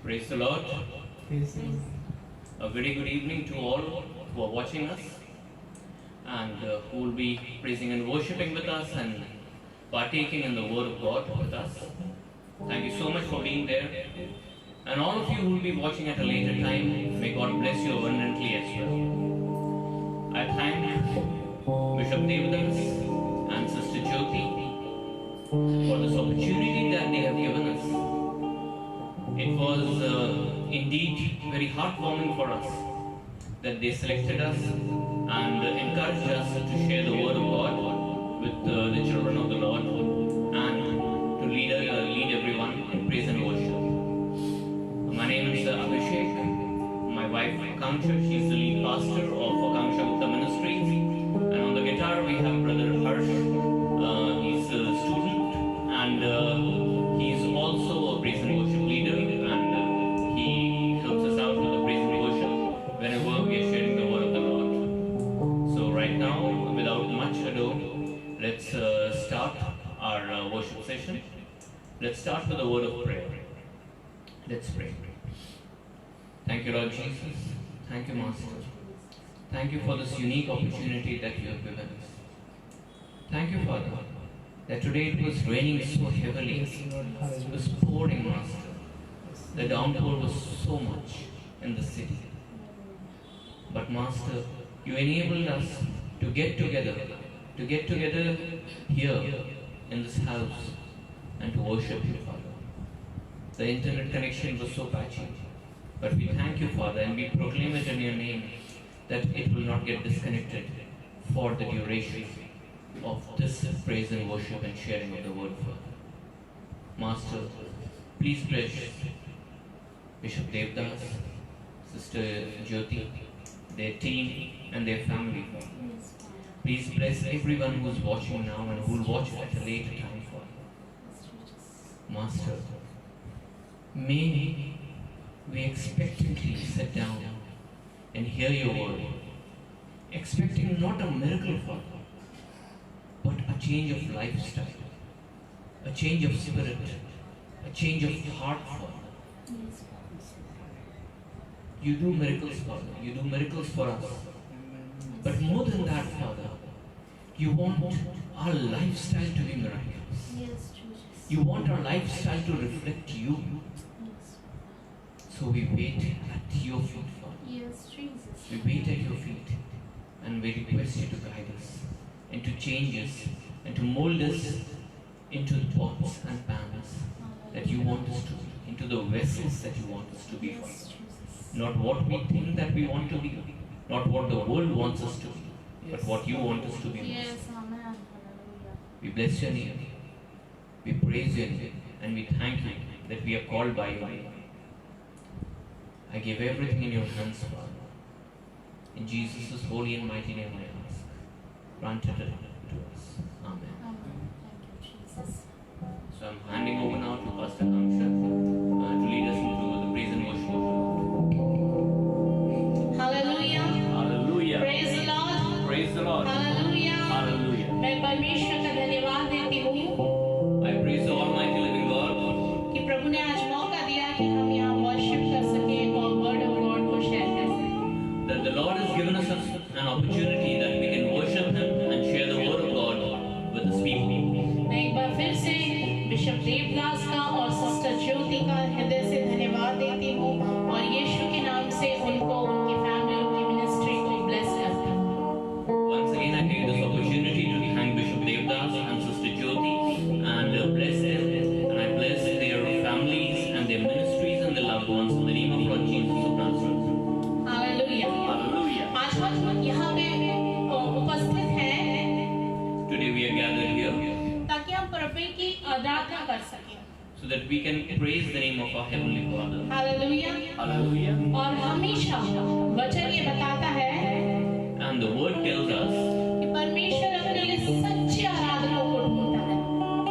Praise the Lord. Praise the Lord. A very good evening to all who are watching us and who will be praising and worshipping with us and partaking in the Word of God with us. Thank you so much for being there. And all of you who will be watching at a later time, may God bless you abundantly as well. I thank Bishop Devadas and Sister Jyoti for this opportunity that they have given us. It was indeed very heartwarming for us that they selected us and encouraged us to share the Word of God with the children of the Lord and to lead everyone in praise and worship. My name is Abhishek. My wife Akanksha, she is the lead pastor of Akanksha Gupta Ministries, and on the guitar we have Brother Harsh. He's a student and he is also a praise and worship leader, and he helps us out with the praise and worship whenever we are sharing the Word of the Lord. So right now, without much ado, let's start our worship session. Let's start with a word of prayer. Let's pray. Thank you, Lord Jesus. Thank you, Master. Thank you for this unique opportunity that you have given us. Thank you, Father, that today it was raining so heavily. It was pouring, Master. The downpour was so much in the city. But Master, you enabled us to get together here in this house and to worship you, Father. The internet connection was so patchy. But we thank you, Father, and we proclaim it in your name that it will not get disconnected for the duration of this praise and worship and sharing of the Word, Father. Master, please bless Bishop Devdas, Sister Jyoti, their team and their family, Father. Please bless everyone who is watching now and who will watch at a later time, Father. Master, may we expectantly sit down and hear your word, expecting not a miracle, Father, but a change of lifestyle, a change of spirit, a change of heart, Father. You do miracles, Father. You do miracles for us. But more than that, Father, you want our lifestyle to be miraculous. You want our lifestyle to reflect you. So we wait at your feet, Father. We wait at your feet and we request you to guide us and to change us and to mold us into the pots and pans that you want us to be, into the vessels that you want us to be, Father. Not what we think that we want to be, not what the world wants us to be, but what you want us to be. Yes, amen. We bless your name, we praise your name, and we thank you that we are called by your name. I give everything in your hands, Father. In Jesus' holy and mighty name I ask. Grant it to us. Amen. Amen. Thank you, Jesus. So I'm handing over now to Pastor Akanksha to lead us into the praise and worship of the Lord. Hallelujah. Hallelujah. Praise the Lord. Praise the Lord. Hallelujah. Hallelujah. मैं परमेश्वर का धन्यवाद देती हूँ I praise the Almighty Living God कि प्रभु ने आज मौका दिया कि हम यहाँ वर्शिप कर सकें और वर्ड ऑफ गॉड को शेयर कर सकें. that the Lord has given us an opportunity that we can worship Him and share the Word of God with His people. मैं एक बार फिर से बिशप देवदास का और सिस्टर ज्योति का हृदय से धन्यवाद देती हूँ और यीशु के नाम से उनको, उनकी फैमिली, उनकी मिनिस्ट्री को ब्लेस करती हूँ. Once again, I take this opportunity to thank Bishop Devdas and Sister Jyoti and bless them, and I bless their families and their ministries and their loved ones in the name of Lord Jesus of Nazareth. Hallelujah. Hallelujah. आज हम यहाँ पे उपस्थित हैं Today we are gathered here ताकि हम प्रभु की आराधना कर सकें. so that we can praise the name of our Heavenly Father. Hallelujah. Hallelujah. और हमेशा वचन ये बताता है And the Word tells us कि परमेश्वर अपने लिए सच्चे आराधकों को ढूंढता है.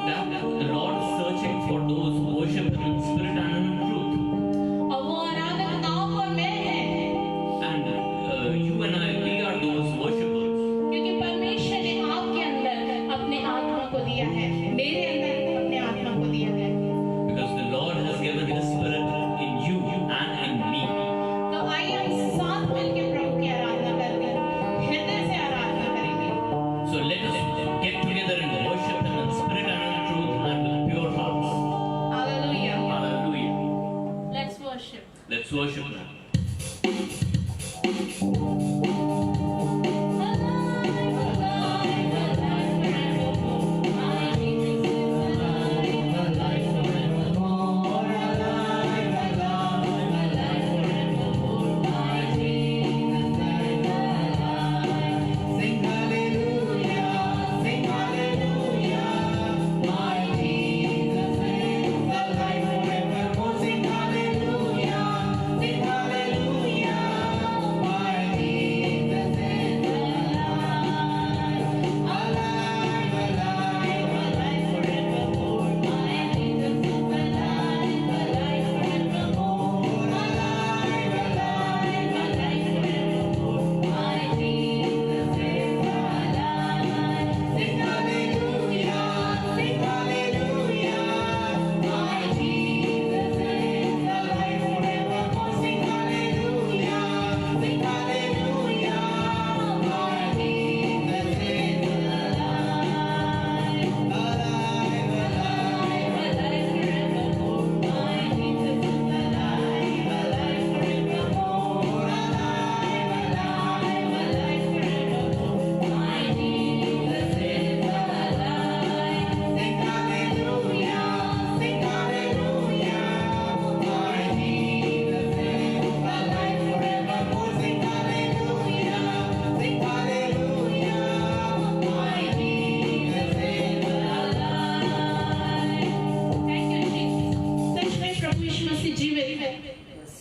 that the Lord is searching for those who worship Him in spirit and in truth. और वो आराधक आप और मैं हैं. And you and I, we are those worshippers. क्योंकि परमेश्वर ने आपके अंदर अपने आत्मा को दिया है, मेरे अंदर अपने आत्मा को दिया है. Because the Lord has given His Spirit in you Let's worship now.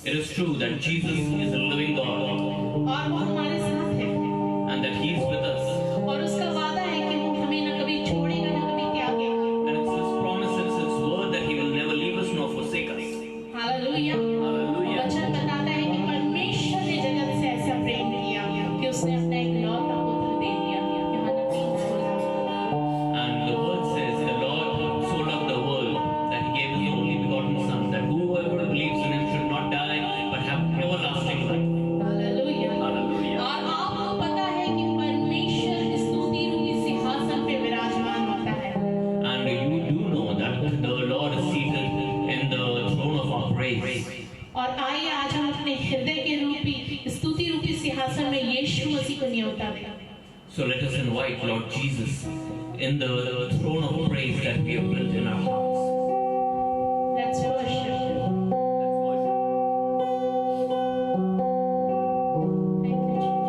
It is true that Jesus is a living God और वो हमारे साथ है and that He is with us. और उसका वादा है कि वो हमें न कभी छोड़ेगा न कभी त्यागेगा। And it's His promise, it's His word that He will never leave us nor forsake us. Hallelujah. Hallelujah. वचन बताता है कि परमेश्वर ने जगत से ऐसा प्रेम किया कि उसने अपना इकलौता पुत्र दे दिया। यूहन्ना 3:16। And the word says, the Lord so loved the world that He gave His only begotten Son, that whoever believes in Him should not die but have everlasting life. Hallelujah. Hallelujah. और आपको पता है कि परमेश्वर स्तुति रूपी सिंहासन पे विराजमान होता है। And you do know that the Lord is seated in the throne of our praise. और आइए आज हम अपने हृदय के रूपी स्तुति रूपी सिंहासन में यीशु मसीह को न्योता दें। So let us invite Lord Jesus in the throne of praise that we have built in our hearts. Let's worship. Thank you, Jesus.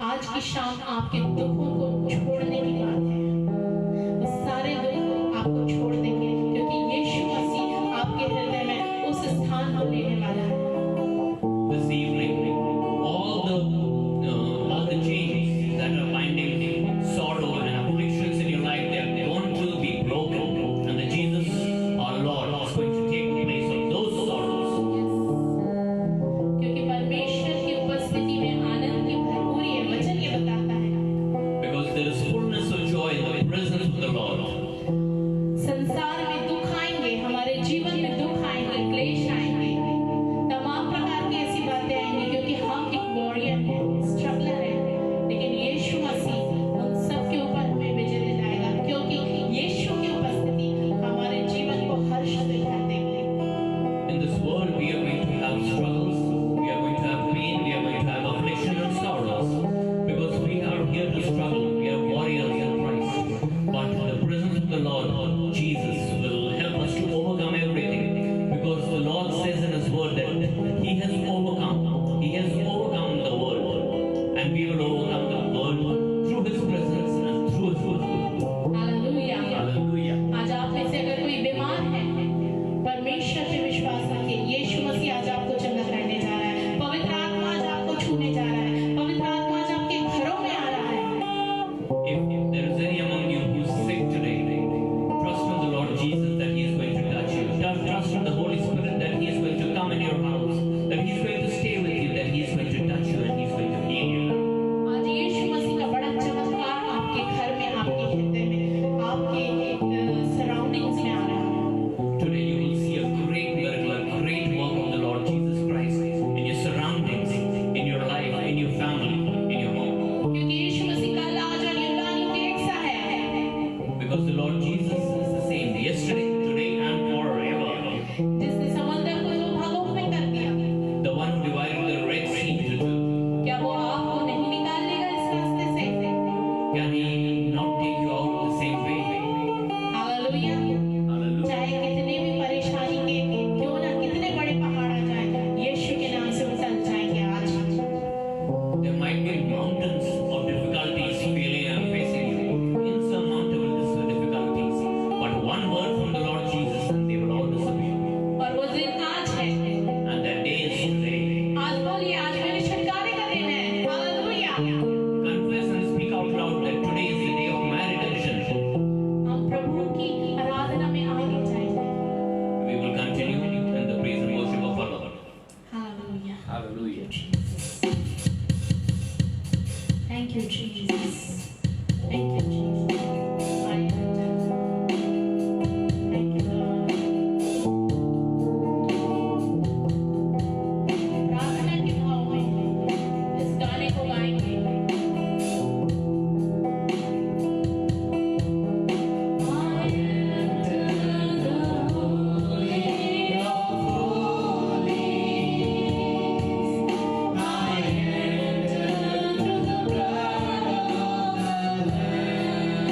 आज की शाम आपके दुखों को छोड़ने की बात है। वो सारे दुख आपको छोड़ देंगे, क्योंकि यीशु मसीह आपके हृदय में उस स्थान को लेने वाला है। This evening, all the chains that are binding sorrow and afflictions in your life, they are going to be broken, and the Jesus, our Lord, is going to take the place of those sorrows. क्योंकि परमेश्वर की उपस्थिति में आनंद की भरपूरी है। वचन ये बताता है, Because there is fullness of joy in the presence of the Lord. संसार में दुख आएंगे, हमारे जीवन में दुख आएंगे, क्लेश आएंगे, तमाम प्रकार की ऐसी बातें आएंगी, क्योंकि हम एक वॉरियर हैं, स्ट्रगलर हैं। लेकिन यीशु मसीह उन सब के ऊपर हमें विजय दिलाएगा, क्योंकि यीशु की उपस्थिति हमारे जीवन को हर्ष से भर देगी। In this world, we are going to have struggles, we are going to have pain, we are going to have affliction and sorrows, because we are here to struggle. We are warriors in Christ. But the presence of the Lord, Jesus, will help us to overcome everything, because the Lord says in His Word that He has overcome. He has overcome the world, and we will overcome the world through His presence and through His Word. Hallelujah. Hallelujah. आज आप में से अगर कोई बीमार है, परमेश्वर पे विश्वास रखें। यीशु मसीह आज आपको चंगा करने जा रहा है। पवित्र आत्मा आज आपको छूने जा रहा है। पवित्र आत्मा आज आपके घरों में आ रहा है। If there is any among you who is sick today, trust in the Lord Jesus that He is going to touch you. Trust in the Holy Spirit that He is going to come in your house, that He is going to stay with you, that He is going to touch you and He is going to heal you. आज यीशु मसीह का बड़ा चमत्कार आपके घर में, आपके हृदय में, आपके सराउंडिंग्स में आ रहा है। Today you will see a great miracle, a great work of the Lord Jesus Christ in your surroundings, in your life, in your family, in your home. क्योंकि यीशु मसीह कल, आज और यूनानियों के एक सा है। Because the Lord Jesus is the same yesterday, today and forever. जिसने समंदर को दो भागों में कर दिया, The one who divided the Red Sea into two. क्या वो आपको नहीं निकाल देगा इस रास्ते से? Can He not take you out the same way? Hallelujah. Hallelujah. चाहे कितने भी परेशानी के क्यों ना कितने बड़े पहाड़ आ जाए, यीशु के नाम से वो टल जाएंगे आज। There might be mountains of difficulties facing you, insurmountable difficulties, but one word from the Lord Jesus and they will all disappear. और वो दिन आज है। And that day is today. आज बोलिए, आज मेरे छुटकारे का दिन है। Hallelujah. Confess and speak out loud that today is the day of my redemption. हम प्रभु की आराधना में आगे जाएंगे। We will continue in the praise and worship of our Lord. Hallelujah. Hallelujah. Thank you, Jesus. Thank you, Jesus. Thank you, Lord. प्रार्थना के भाव में इस गाने को गाएंगे। I enter the holy of holies. I enter through the blood of the Lamb.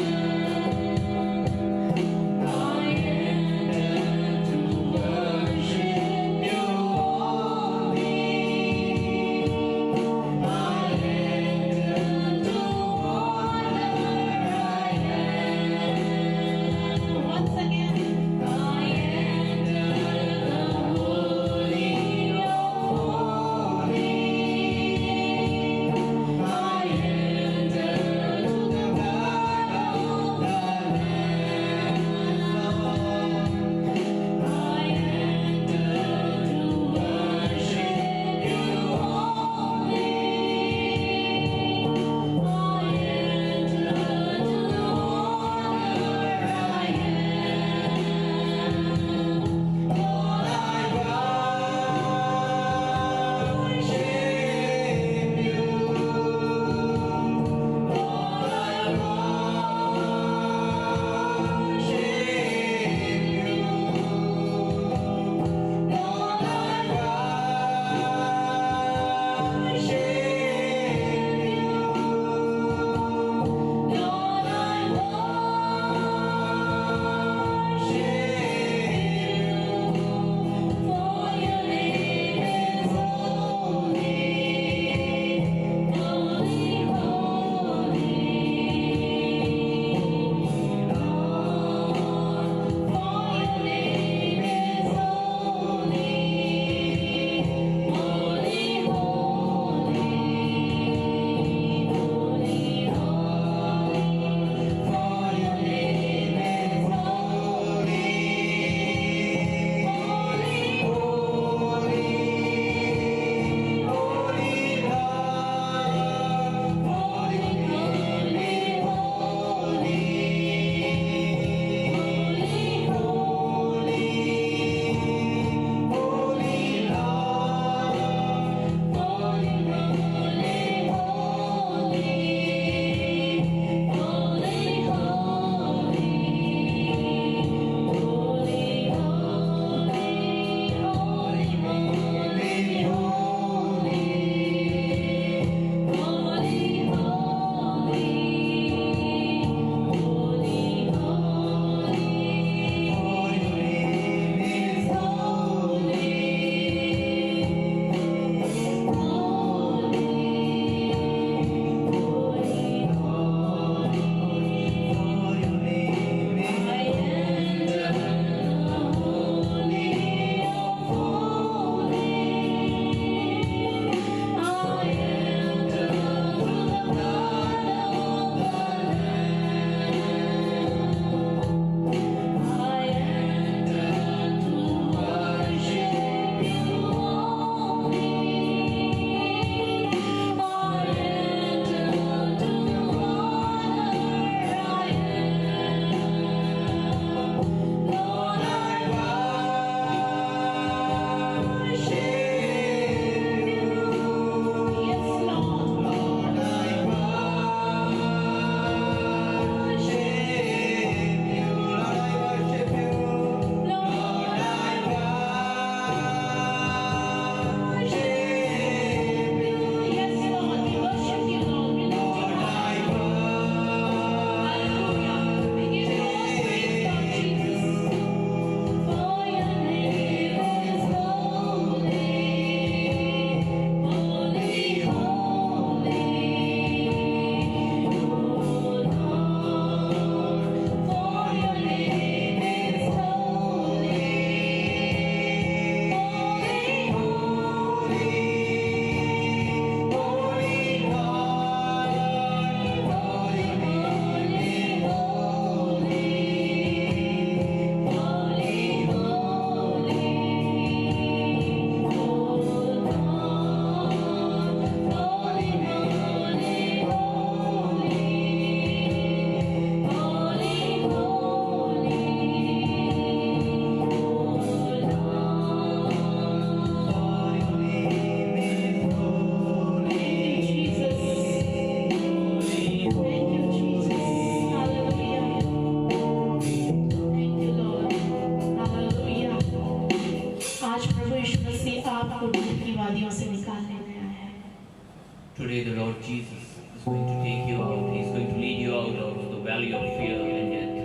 Jesus is going to take you out. He's going to lead you out of the valley of fear and death.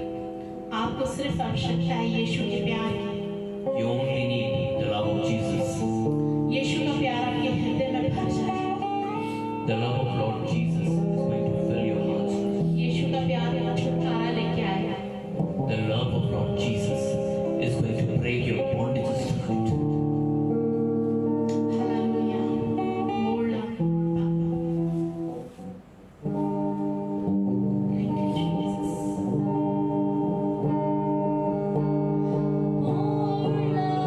आपको सिर्फ आवश्यकता है यीशु के प्यार की। You only need the love of Jesus. यीशु का प्यार आपके हृदय में भर जाए। The love of Lord Jesus is going to fill your heart. यीशु का प्यार छुटकारा लेके आएगा। The love of Lord Jesus is going to break your bondages tonight. Hallelujah. More love, Papa. Thank you, Jesus. More love, more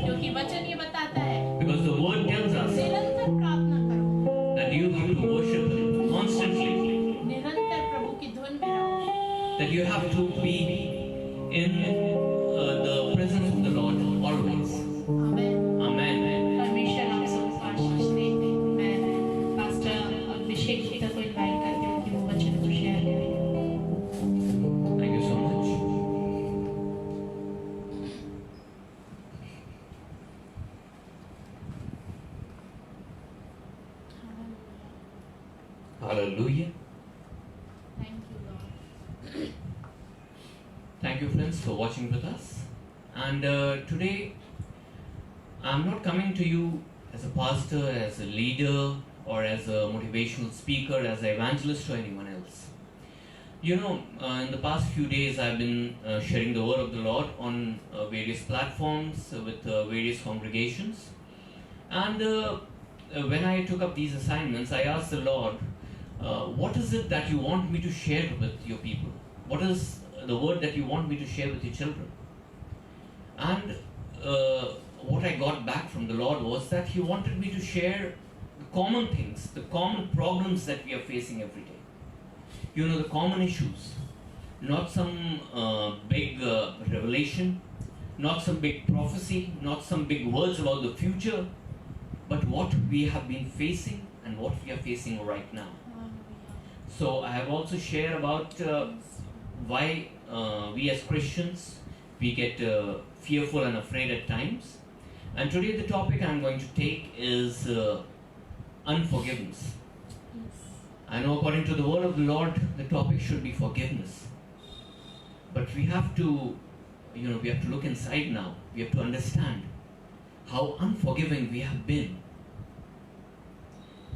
क्योंकि वचन ये बताता है Because the word tells us निरंतर प्रार्थना करो, that you have to worship Him constantly, निरंतर प्रभु की धुन में रहो, that you have to be in the presence of the Lord always. Amen. Amen. परमेश्वर आप सबको आशीष दे। मैं पास्टर अभिषेक गीता को इनवाइट करती हूँ कि वो वचन को शेयर करें। Thank you so much. Hallelujah. Thank you, Lord. Thank you, friends, for watching with us. And today, I'm not coming to you as a pastor, as a leader, or as a motivational speaker, as an evangelist, or anyone else. You know, in the past few days, I've been sharing the word of the Lord on various platforms with various congregations. And when I took up these assignments, I asked the Lord, what is it that you want me to share with your people? What is the word that you want me to share with your children? And what I got back from the Lord was that He wanted me to share the common things, the common problems that we are facing every day. the common issues, not some big revelation, not some big prophecy, not some big words about the future, but what we have been facing and what we are facing right now. So I have also shared about why we as Christians, we get fearful and afraid at times. And today the topic I'm going to take is unforgiveness. I know according to the word of the Lord, the topic should be forgiveness. But we have to, we have to look inside now. We have to understand how unforgiving we have been.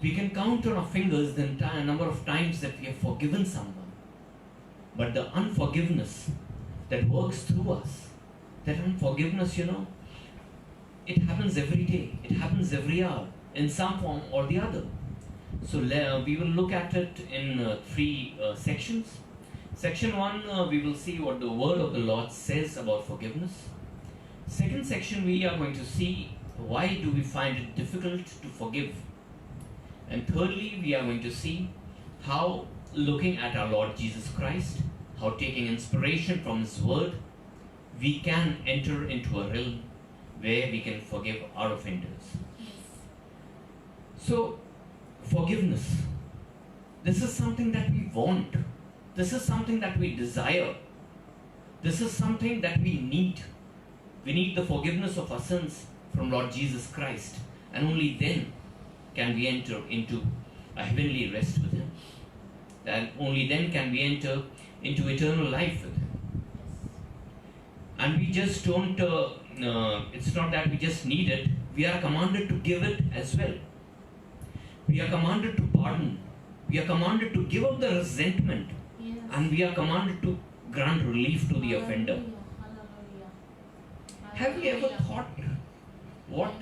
We can count on our fingers the entire number of times that we have forgiven someone. But the unforgiveness that works through us, that unforgiveness, it happens every day. It happens every hour in some form or the other. So we will look at it in three sections. Section 1, we will see what the word of the Lord says about forgiveness. Second section, we are going to see why do we find it difficult to forgive. And thirdly, we are going to see how, looking at our Lord Jesus Christ, how taking inspiration from His word, we can enter into a realm where we can forgive our offenders. So, forgiveness. This is something that we want. This is something that we desire. This is something that we need. We need the forgiveness of our sins from Lord Jesus Christ. And only then can we enter into a heavenly rest with Him. And only then can we enter into eternal life with Him. And we just don't, it's not that we just need it, we are commanded to give it as well. We are commanded to pardon. We are commanded to give up the resentment. Yes. And we are commanded to grant relief to the offender. Have you ever thought what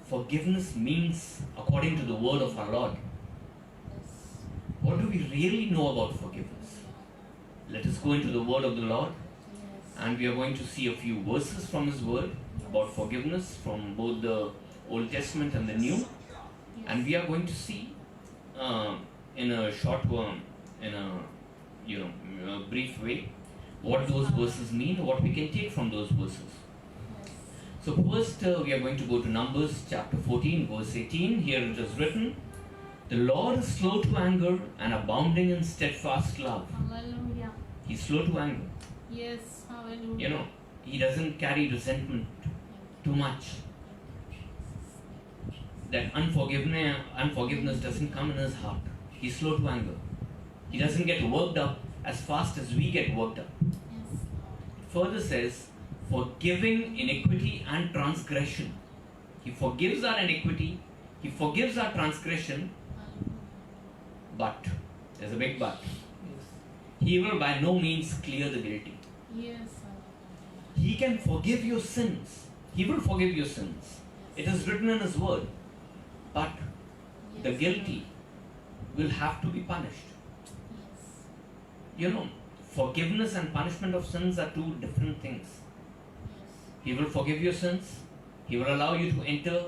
forgiveness means according to the word of our Lord? What do we really know about forgiveness? Let us go into the word of the Lord, and we are going to see a few verses from His word about forgiveness from both the Old Testament and the New. And we are going to see in a short in a brief way what those verses mean, what we can take from those verses. So first we are going to go to Numbers chapter 14 verse 18. Here it is written, "The Lord is slow to anger and abounding in steadfast love." Hallelujah. He's slow to anger. Yes. Hallelujah. He doesn't carry resentment too much. That unforgiveness doesn't come in His heart. He's slow to anger. He doesn't get worked up as fast as we get worked up. Yes. Further says, forgiving iniquity and transgression. He forgives our iniquity, He forgives our transgression, but, there's a big but, He will by no means clear the guilty. Yes. He can forgive your sins. He will forgive your sins. It is written in His word. But the guilty will have to be punished. Forgiveness and punishment of sins are two different things. He will forgive your sins. He will allow you to enter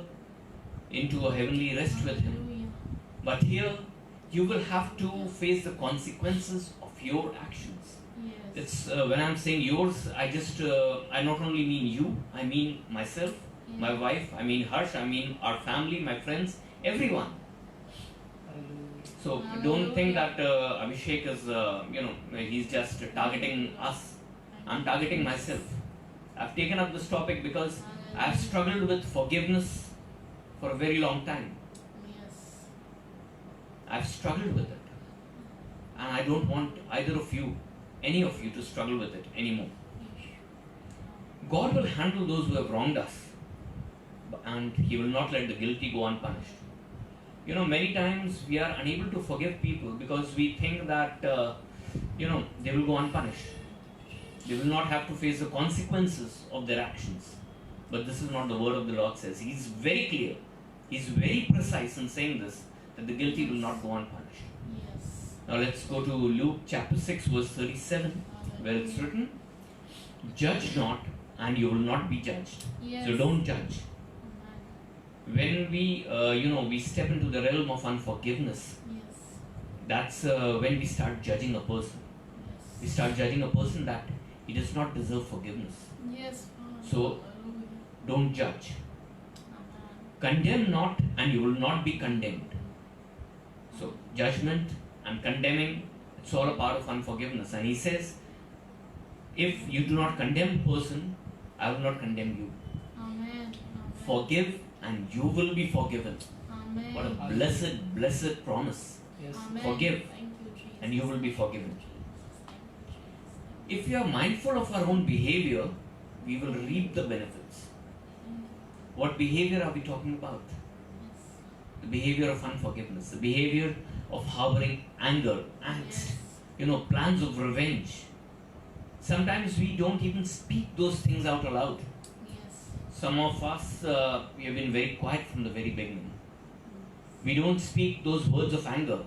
into a heavenly rest with Him. But here, you will have to face the consequences of your actions. It's when I'm saying yours, I not only mean you, I mean myself, my wife, I mean Harsh, I mean our family, my friends, everyone. So don't think that Abhishek is, he's just targeting us. I'm targeting myself. I've taken up this topic because I've struggled with forgiveness for a very long time. I've struggled with it. And I don't want either of you, any of you, to struggle with it anymore. God will handle those who have wronged us, and He will not let the guilty go unpunished. Many times we are unable to forgive people because we think that, they will go unpunished. They will not have to face the consequences of their actions. But this is not the word of the Lord says. He's very clear. He's very precise in saying this, that the guilty will not go unpunished. Now let's go to Luke chapter 6 verse 37, where it's written, "Judge not, and you will not be judged." So don't judge. When we step into the realm of unforgiveness, That's when we start judging a person. We start judging a person that he does not deserve forgiveness. Yes, Father. So, Hallelujah. Don't judge. Amen. Condemn not, and you will not be condemned. So, judgment and condemning, it's all a part of unforgiveness. And he says, if you do not condemn a person, I will not condemn you. Amen. Forgive, and you will be forgiven. Amen. What a blessed promise. Yes. Amen. Forgive, Thank you, Jesus. and you will be forgiven. If we are mindful of our own behavior, we will reap the benefits. What behavior are we talking about? The behavior of unforgiveness, the behavior of harboring anger, angst, plans of revenge. Sometimes we don't even speak those things out aloud. Yes. Some of us, we have been very quiet from the very beginning. We don't speak those words of anger,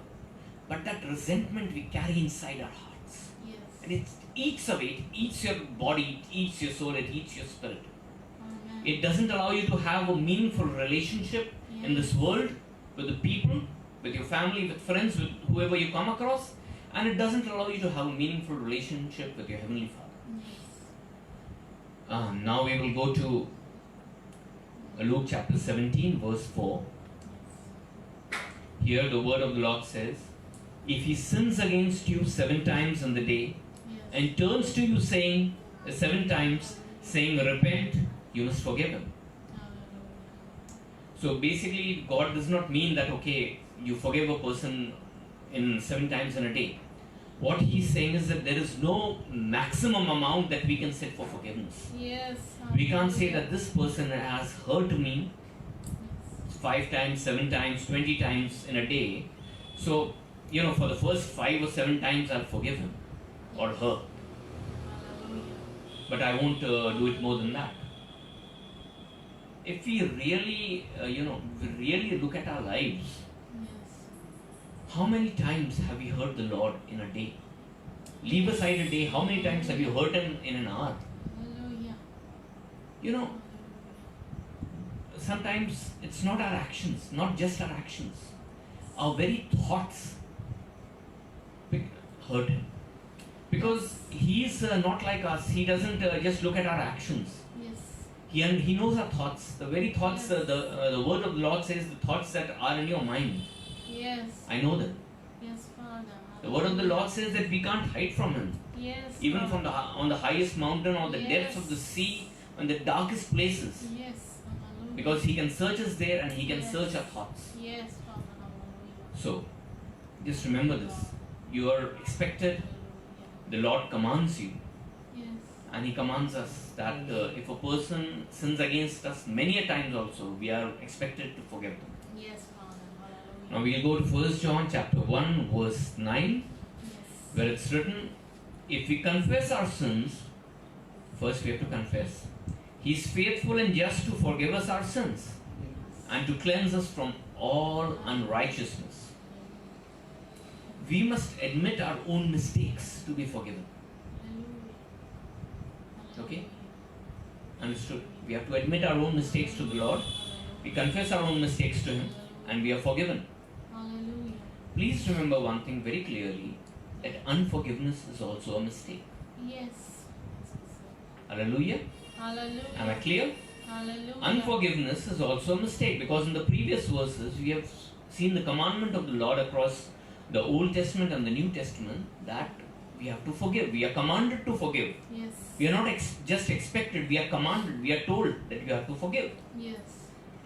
but that resentment we carry inside our hearts. Yes. And it eats away, it eats your body, it eats your soul, it eats your spirit. Amen. It doesn't allow you to have a meaningful relationship in this world with the people, with your family, with friends, with whoever you come across, and it doesn't allow you to have a meaningful relationship with your Heavenly Father. Yes. Now we will go to Luke chapter 17, verse 4. Here the word of the Lord says, if he sins against you 7 times in the day, Yes. and turns to you 7 times, saying, repent, you must forgive him. Hallelujah. So basically, God does not mean that, okay, you forgive a person in 7 times in a day. What he's saying is that there is no maximum amount that we can set for forgiveness. Yes. We can't say hallelujah. that this person has hurt me 5 times, 7 times, 20 times in a day. So, for the first 5 or 7 times I'll forgive him or her. Hallelujah. But I won't do it more than that. If we really, look at our lives, Yes. how many times have we heard the Lord in a day? Leave aside a day, how many times have you heard him in an hour? Hallelujah. Sometimes it's not our actions, not just our actions. Our very thoughts hurt him. Because he's not like us. He doesn't just look at our actions. Yes. He knows our thoughts. The very thoughts, the word of the Lord says, the thoughts that are in your mind. Yes. I know them. Yes, Father. The word of the Lord says that we can't hide from him. Yes. Even Father. from on the highest mountain or the depths of the Yes. sea, on the darkest places. Yes. Hallelujah. Because he can search us there and he can Yes. search our thoughts. Yes, Father. Hallelujah. So, just remember this. You are expected, the Lord commands you, Yes. and he commands us that if a person sins against us many a times also, we are expected to forgive them. Yes, Father. Hallelujah. Now we'll go to 1 John chapter 1 verse 9, Yes. where it's written, if we confess our sins, first we have to confess, he is faithful and just to forgive us our sins and to cleanse us from all unrighteousness. We must admit our own mistakes to be forgiven. Hallelujah. Okay? Understood? We have to admit our own mistakes to the Lord. We confess our own mistakes to him and we are forgiven. Hallelujah. Please remember one thing very clearly, that unforgiveness is also a mistake. Yes. Hallelujah? Hallelujah. Am I clear? Hallelujah. Unforgiveness is also a mistake, because in the previous verses we have seen the commandment of the Lord across the Old Testament and the New Testament that we have to forgive. We are commanded to forgive. Yes. We are not just expected, we are commanded, we are told that we have to forgive. Yes.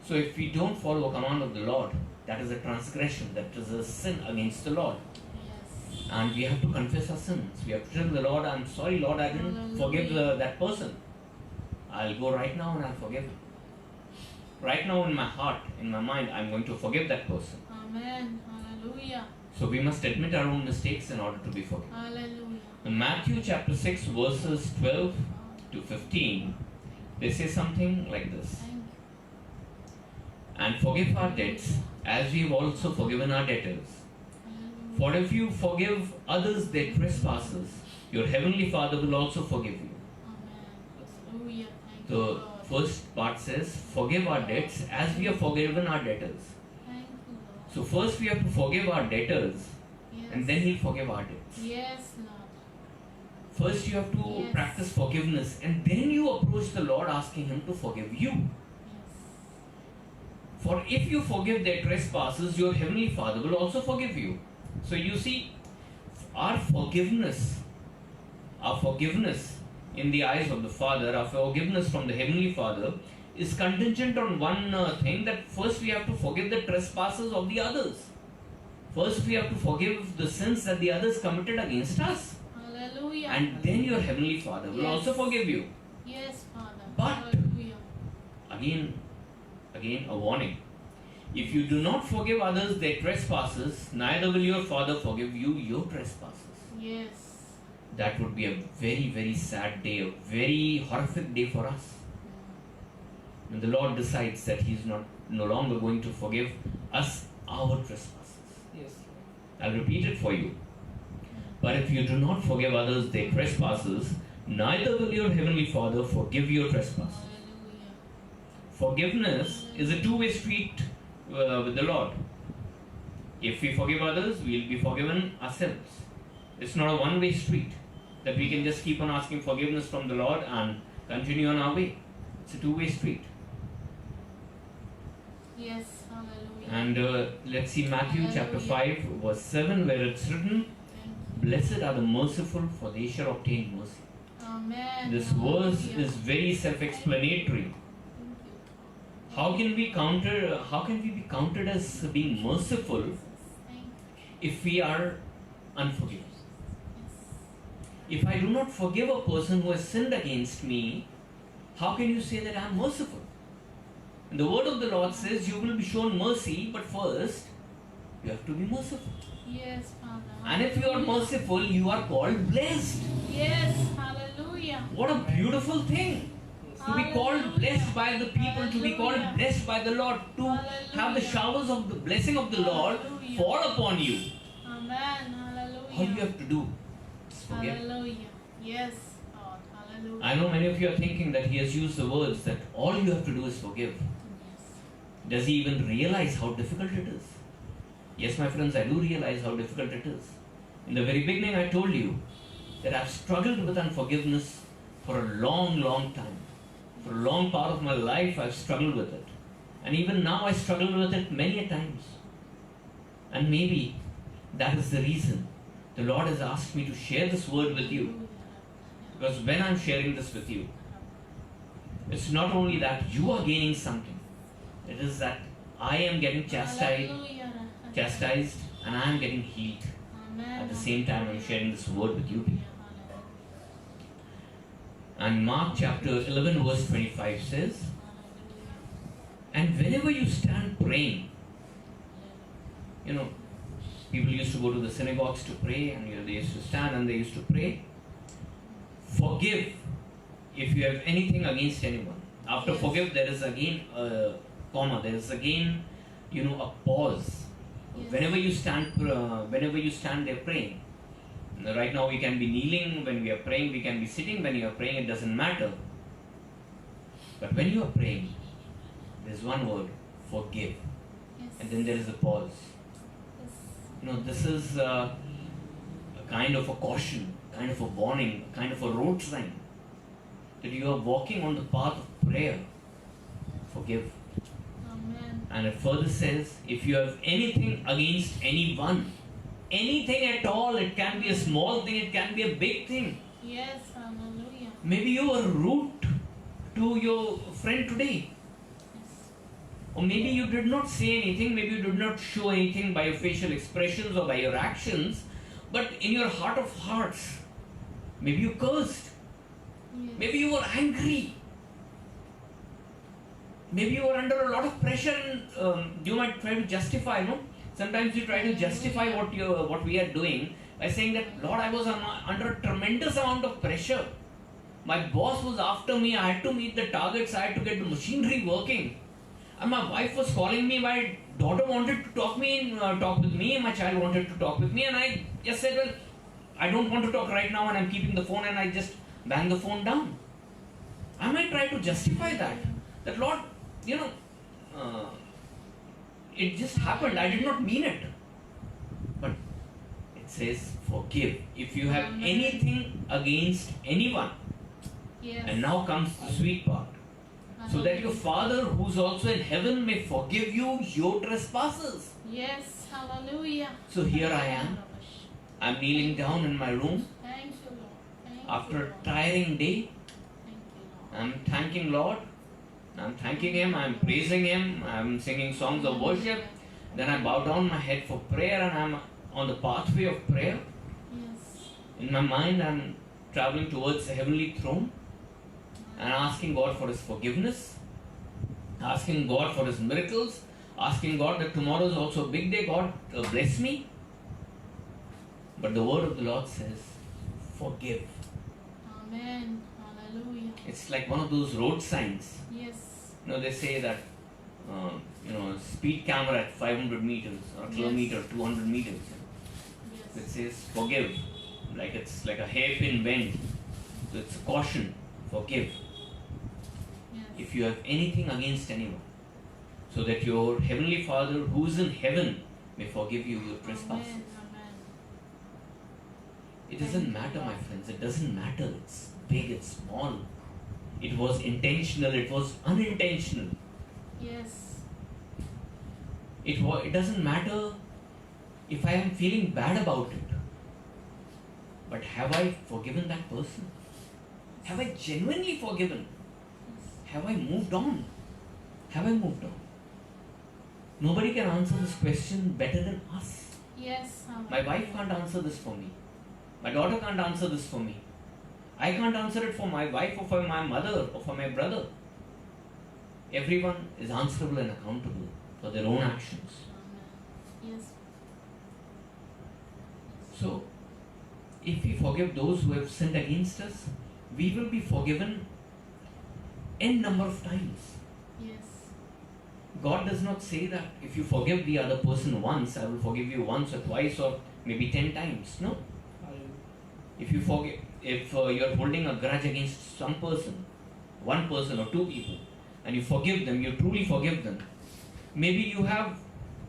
So if we don't follow a command of the Lord, that is a transgression, that is a sin against the Lord. Yes. And we have to confess our sins. We have to tell the Lord, I'm sorry Lord, I didn't forgive that person. I'll go right now and I'll forgive him. Right now in my heart, in my mind, I'm going to forgive that person. Amen. Hallelujah. So we must admit our own mistakes in order to be forgiven. Hallelujah. In Matthew chapter 6 verses 12 to 15, they say something like this. Thank you. And forgive our debts as we have also forgiven our debtors. Hallelujah. For if you forgive others their trespasses, your heavenly Father will also forgive you. Amen. Hallelujah. Thank you, The Lord. first part says, forgive our debts as we have forgiven our debtors. Thank you, Lord. So first we have to forgive our debtors and then He'll forgive our debts. Yes, Lord. First, you have to Yes. practice forgiveness, and then you approach the Lord asking Him to forgive you. Yes. For if you forgive their trespasses, your Heavenly Father will also forgive you. So you see, our forgiveness in the eyes of the Father, our forgiveness from the Heavenly Father, is contingent on one thing, that first we have to forgive the trespasses of the others. First we have to forgive the sins that the others committed against us. Hallelujah. And then your Heavenly Father will Yes. also forgive you. Yes, Father. But- Hallelujah. Again, a warning. If you do not forgive others their trespasses, neither will your Father forgive you your trespasses. Yes. That would be a very, very sad day, a very horrific day for us. When the Lord decides that He is no longer going to forgive us our trespasses. Yes. I'll repeat it for you. But if you do not forgive others their trespasses, neither will your Heavenly Father forgive your trespasses. Hallelujah. Forgiveness is a two-way street with the Lord. If we forgive others, we will be forgiven ourselves. It's not a one-way street that we can just keep on asking forgiveness from the Lord and continue on our way. It's a two-way street. Yes. Hallelujah. And let's see Matthew chapter 5 verse 7, where it's written, Thank you. "Blessed are the merciful, for they shall obtain mercy." Amen. This verse Hallelujah. is very self-explanatory. Thank you. How can we be counted as being merciful Thank you. if we are unforgiving? Yes. If I do not forgive a person who has sinned against me, how can you say that I am merciful? And the word of the Lord says you will be shown mercy, but first you have to be merciful. Yes, Father. And if you are merciful, you are called blessed. Yes. Hallelujah. What a beautiful thing! To be called Hallelujah. blessed by the people, to be called Hallelujah. blessed by the Lord, to have the Hallelujah. showers of the blessing of the Lord Hallelujah. fall upon you. Amen. All you Hallelujah. have to do is forgive. Hallelujah. Yes, God. Hallelujah. I know many of you are thinking that he has used the words that all you have to do is forgive. Yes. Does he even realize how difficult it is? Yes, my friends, I do realize how difficult it is. In the very beginning, I told you that I've struggled with unforgiveness for a long, long time. For a long part of my life, I've struggled with it. And even now, I struggle with it many a times. And maybe that is the reason the Lord has asked me to share this word with you. Because when I'm sharing this with you, it's not only that you are gaining something, it is that I am getting chastised, and I am getting healed. Amen. At the same time, I'm sharing this word with you. And Mark chapter 11 verse 25 says, "And whenever you stand praying," people used to go to the synagogues to pray, and they used to stand and they used to pray. "Forgive if you have anything against anyone." After Yes. forgive, there is again a comma. There is again, a pause. Yes. Whenever you stand there praying. Right now we can be kneeling when we are praying. We can be sitting when you are praying. It doesn't matter. But when you are praying, there is one word: forgive. Yes. And then there is a pause. Yes. This is a kind of a caution, kind of a warning, kind of a road sign that you are walking on the path of prayer. Forgive. Amen. And it further says, if you have anything against anyone, anything at all, it can be a small thing, it can be a big thing. Yes. Hallelujah. Maybe you were rude to your friend today. Yes. Or maybe you did not say anything, maybe you did not show anything by your facial expressions or by your actions, but in your heart of hearts, maybe you cursed, Yes. maybe you were angry, maybe you were under a lot of pressure, and you might try to justify, Sometimes you try to justify what we are doing by saying that, "Lord, I was under a tremendous amount of pressure. My boss was after me, I had to meet the targets, I had to get the machinery working. And my wife was calling me, my daughter wanted to talk with me, and my child wanted to talk with me, and I just said, well, I don't want to talk right now, and I'm keeping the phone, and I just bang the phone down." I might try to justify that Lord, it just happened, I did not mean it. But It says forgive. If you have Amen. anything against anyone, Yes. and now comes the sweet part, so that your Father who's also in heaven may forgive you your trespasses. Yes. Hallelujah. So here I am. I'm kneeling down in my room Thank you, Lord. Thank after you, a Lord. tiring day. Thank you, Lord. I'm thanking Lord. I'm thanking Him. I'm praising Him. I'm singing songs of worship. Then I bow down my head for prayer, and I'm on the pathway of prayer. Yes. In my mind, I'm traveling towards the heavenly throne and asking God for His forgiveness, asking God for His miracles, asking God that tomorrow is also a big day. God, bless me. But the word of the Lord says, forgive. Amen. Hallelujah. It's like one of those road signs. Yes. They say that, speed camera at 500 meters or a kilometer, 200 meters. It Yes. says forgive, like it's like a hairpin bend. So it's a caution, forgive. Yes. If you have anything against anyone, so that your heavenly Father who is in heaven may forgive you your trespasses. Amen. Amen. It doesn't matter, my friends. It doesn't matter. It's big, it's small. It was intentional, it was unintentional. Yes. It doesn't matter if I am feeling bad about it. But have I forgiven that person? Have I genuinely forgiven? Have I moved on? Have I moved on? Nobody can answer this question better than us. Yes. My wife can't answer this for me. My daughter can't answer this for me. I can't answer it for my wife or for my mother or for my brother. Everyone is answerable and accountable for their own actions. Amen. Yes. So, if we forgive those who have sinned against us, we will be forgiven n number of times. Yes. God does not say that if you forgive the other person once, I will forgive you once or twice or maybe 10 times. No. If you forgive, if you're holding a grudge against some person, one person or two people, and you forgive them, you truly forgive them, maybe you have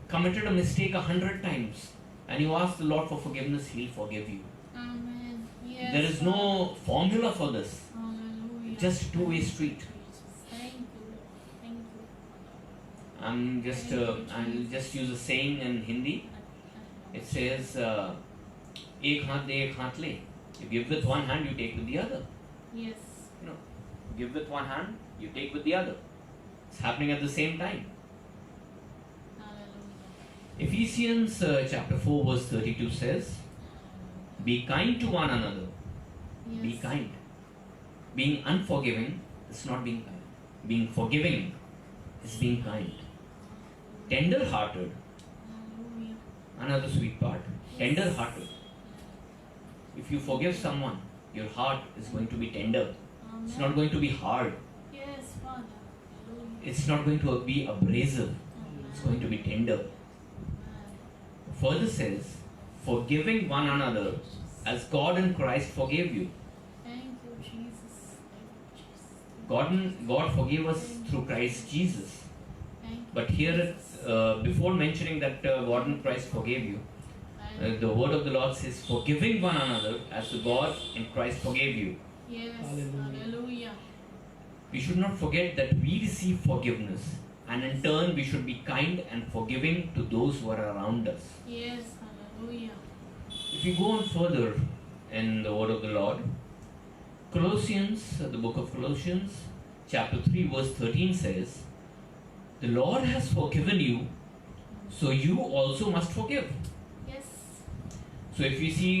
committed a mistake 100 times, and you ask the Lord for forgiveness, He'll forgive you. Amen. Yes. There is no formula for this, Hallelujah. just two-way street. Thank you, Lord. Thank you. I'll just use a saying in Hindi. It says, "एक हाथ दे एक हाथ ले." You give with one hand, you take with the other. Yes. Give with one hand, you take with the other. It's happening at the same time. Hallelujah. Ephesians chapter 4 verse 32 says, "Be kind to one another." Yes. Be kind. Being unforgiving is not being kind. Being forgiving is being kind. Tender-hearted, Hallelujah. another sweet part. Tender-hearted. If you forgive someone, your heart is going to be tender. Amen. It's not going to be hard. Yes, Father. Hallelujah. It's not going to be abrasive. It's going to be tender. Further says, forgiving one another as God in Christ forgave you. Thank you, Jesus. Thank you, Jesus. God forgave us through Christ Jesus. Thank you. But here, before mentioning that God in Christ forgave you, the word of the Lord says, forgiving one another as God in Christ forgave you. Yes. Hallelujah. Hallelujah. We should not forget that we receive forgiveness, and in turn we should be kind and forgiving to those who are around us. Yes. Hallelujah. If we go on further in the word of the Lord, Colossians, the book of Colossians, chapter 3, verse 13 says, "The Lord has forgiven you, so you also must forgive." Yes. So if you see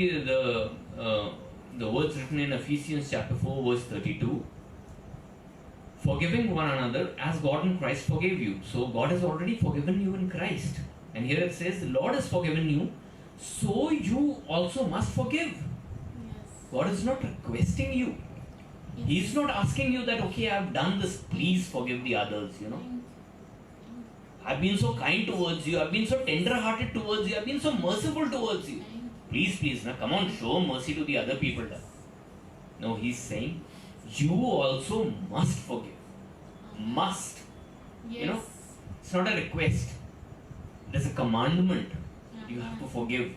the words written in Ephesians chapter 4, verse 32, forgiving one another as God in Christ forgave you. So God has already forgiven you in Christ. And here it says, the Lord has forgiven you, so you also must forgive. Yes. God is not requesting you. Yes. He is not asking you that, okay, I've done this, please forgive the others, Thank you. I've been so kind towards you, I've been so tender-hearted towards you, I've been so merciful towards you. Thank you. Please, now come on, show mercy to the other people. No, he's saying, you also must forgive. Must. Yes. It's not a request. It is a commandment. You have to forgive.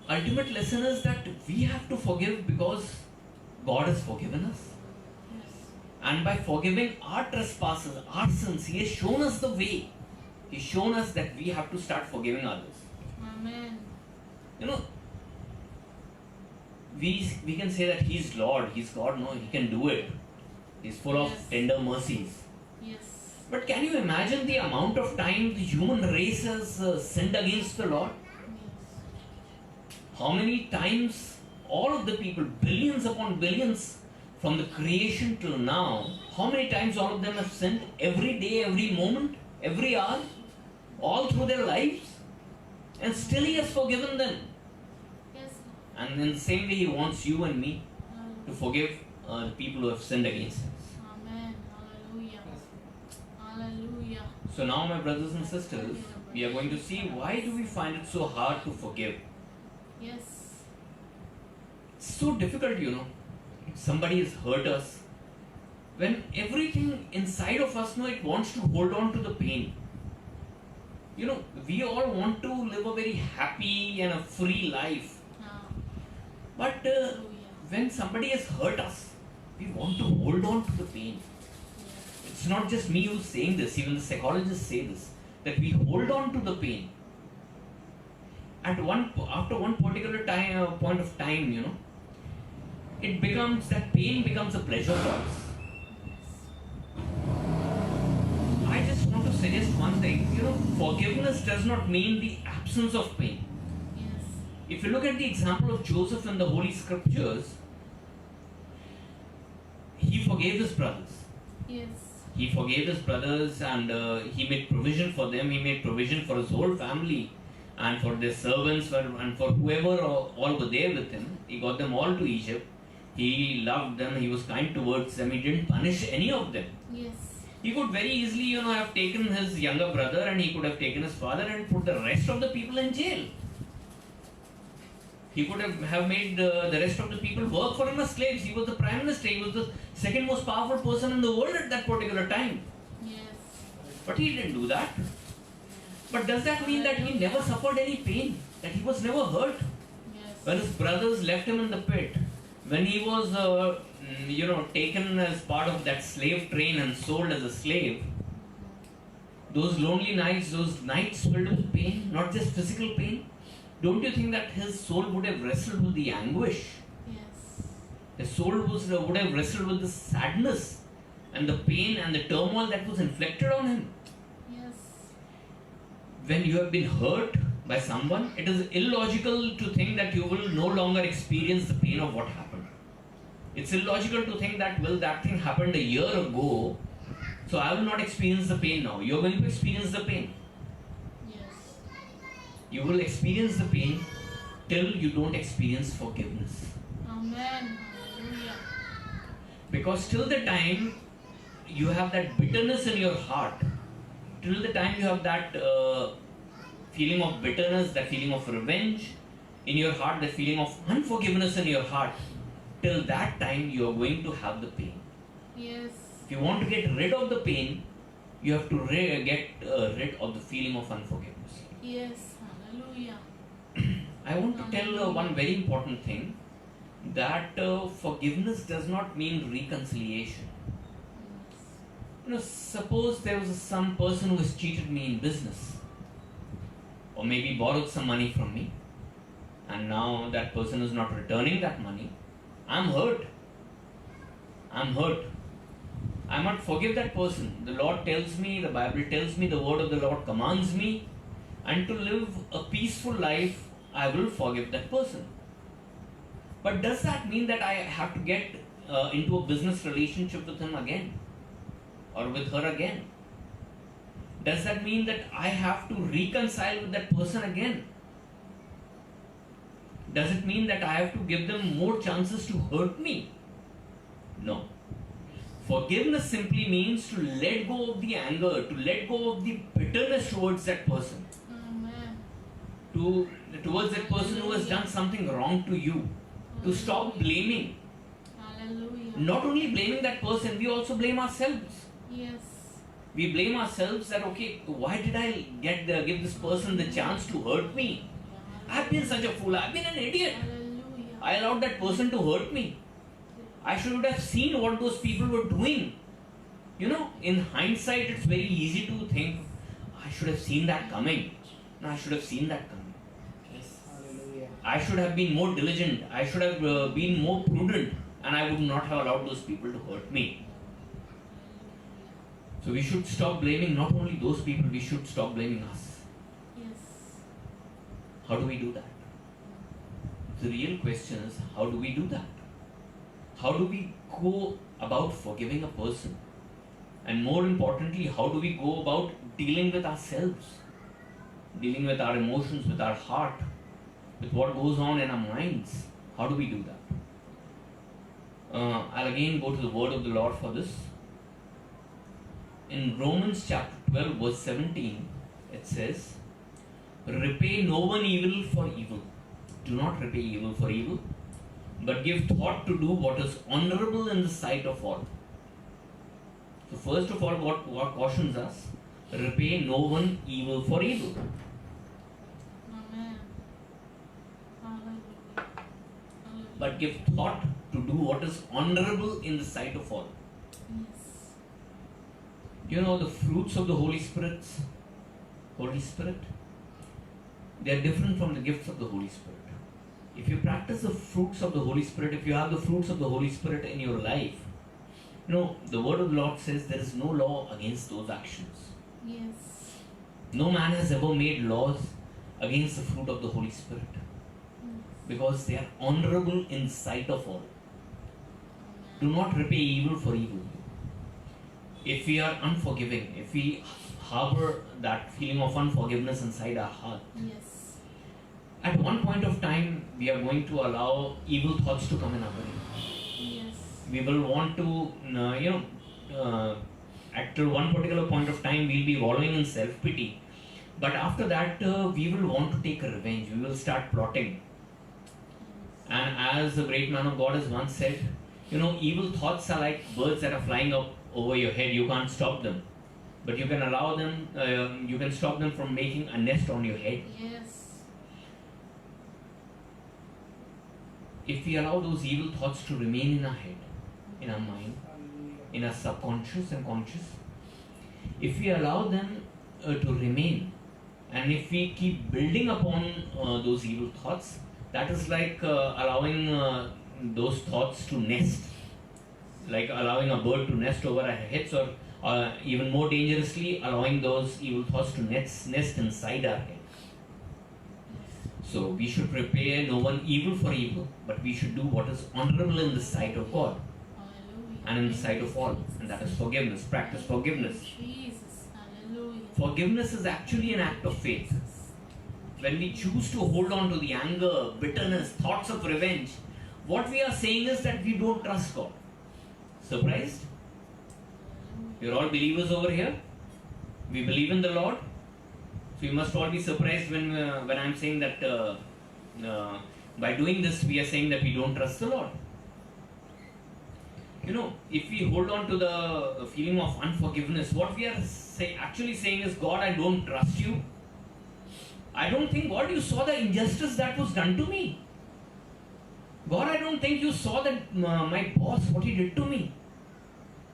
ultimate lesson is that we have to forgive because God has forgiven us. And by forgiving our trespasses, our sins, He has shown us the way. He's shown us that we have to start forgiving others. Amen. You know, we can say that He's Lord, He's God. No, He can do it. He's full of Yes. tender mercies. Yes. But can you imagine the amount of time the human race has sinned against the Lord? How many times all of the people, billions upon billions, from the creation till now, how many times all of them have sinned? Every day, every moment, every hour, all through their lives, and still He has forgiven them. Yes. And in the same way, He wants you and me to forgive the people who have sinned against us. Amen. Hallelujah. Hallelujah. So now, my brothers and sisters, we are going to see why do we find it so hard to forgive. Yes. It's so difficult, you know. Somebody has hurt us. When everything inside of us, it wants to hold on to the pain. You know, we all want to live a very happy and a free life. But when somebody has hurt us, we want to hold on to the pain. It's not just me who's saying this, even the psychologists say this, that we hold on to the pain. After one particular point of time, you know, that pain becomes a pleasure for us. I just want to suggest one thing, you know, forgiveness does not mean the absence of pain. Yes. If you look at the example of Joseph in the Holy Scriptures, he forgave his brothers. Yes. He forgave his brothers and he made provision for them. He made provision for his whole family and for their servants and for whoever all were there with him. He got them all to Egypt. He loved them. He was kind towards them. He didn't punish any of them. Yes. He could very easily, you know, have taken his younger brother and he could have taken his father and put the rest of the people in jail. He could have made the rest of the people work for him as slaves. He was the prime minister. He was the second most powerful person in the world at that particular time. Yes. But he didn't do that. But does that mean that he never suffered any pain? That he was never hurt? Yes. When his brothers left him in the pit, when he was, taken as part of that slave train and sold as a slave, those lonely nights, those nights filled with pain, not just physical pain, don't you think that his soul would have wrestled with the anguish? Yes. His soul would have wrestled with the sadness and the pain and the turmoil that was inflicted on him. Yes. When you have been hurt by someone, it is illogical to think that you will no longer experience the pain of what happened. It's illogical to think that, well, that thing happened a year ago, so I will not experience the pain now. You're going to experience the pain. Yes. You will experience the pain till you don't experience forgiveness. Amen. Hallelujah. Because till the time you have that bitterness in your heart, till the time you have that feeling of bitterness, that feeling of revenge in your heart, that feeling of unforgiveness in your heart, till that time you are going to have the pain. Yes. If you want to get rid of the pain, you have to get rid of the feeling of unforgiveness. Yes. Hallelujah. I want to tell one very important thing, that forgiveness does not mean reconciliation. You know, suppose there was some person who has cheated me in business, or maybe borrowed some money from me, and now that person is not returning that money. I'm hurt. I might forgive that person. The Lord tells me, the Bible tells me, the word of the Lord commands me, and to live a peaceful life, I will forgive that person. But does that mean that I have to get into a business relationship with him again? Or with her again? Does that mean that I have to reconcile with that person again? Does it mean that I have to give them more chances to hurt me? No. Forgiveness simply means to let go of the anger, to let go of the bitterness towards that person. Amen. Towards that person who has done something wrong to you. To stop blaming. Hallelujah. Not only blaming that person, we also blame ourselves. Yes. We blame ourselves that, okay, why did I give this person the chance to hurt me? I've been such a fool. I've been an idiot. Hallelujah. I allowed that person to hurt me. I should have seen what those people were doing. You know, in hindsight, it's very easy to think, I should have seen that coming. No, I should have seen that coming. Hallelujah. I should have been more diligent. I should have been more prudent, and I would not have allowed those people to hurt me. So we should stop blaming not only those people, we should stop blaming us. Yes. How do we do that? The real question is, how do we do that? How do we go about forgiving a person? And more importantly, how do we go about dealing with ourselves? Dealing with our emotions, with our heart, with what goes on in our minds. How do we do that? I'll again go to the word of the Lord for this. In Romans chapter 12 verse 17, it says, repay no one evil for evil. Do not repay evil for evil, but give thought to do what is honorable in the sight of all. So first of all, what cautions us? Repay no one evil for evil. Amen. Hallelujah. But give thought to do what is honorable in the sight of all. Yes. You know the fruits of the Holy Spirit, they are different from the gifts of the Holy Spirit. If you practice the fruits of the Holy Spirit, if you have the fruits of the Holy Spirit in your life, you know, the word of the Lord says there is no law against those actions. Yes. No man has ever made laws against the fruit of the Holy Spirit because they are honorable in sight of all. Do not repay evil for evil. If we are unforgiving, if we harbor that feeling of unforgiveness inside our heart, Yes. at one point of time we are going to allow evil thoughts to come in our brain. Yes. We will want to, at one particular point of time we'll be wallowing in self-pity. But after that, we will want to take a revenge. We will start plotting. And as the great man of God has once said, you know, evil thoughts are like birds that are flying up over your head. You can't stop them. But you can allow them, you can stop them from making a nest on your head. Yes. If we allow those evil thoughts to remain in our head, in our mind, in our subconscious and conscious, if we allow them to remain, and if we keep building upon those evil thoughts, that is like allowing those thoughts to nest, like allowing a bird to nest over our heads, or even more dangerously, allowing those evil thoughts to nest inside our head. So we should repay no one evil for evil, but we should do what is honorable in the sight of God Hallelujah. and in the sight of all, and that is forgiveness. Practice forgiveness. Jesus. Hallelujah. Forgiveness is actually an act of faith. When we choose to hold on to the anger, bitterness, thoughts of revenge, what we are saying is that we don't trust God. Surprised? You're all believers over here. We believe in the Lord. So you must all be surprised when I'm saying that by doing this we are saying that we don't trust the Lord. You know, if we hold on to the feeling of unforgiveness, what we are actually saying is, God, I don't trust you. I don't think, God, you saw the injustice that was done to me. God, I don't think you saw that my boss, what he did to me.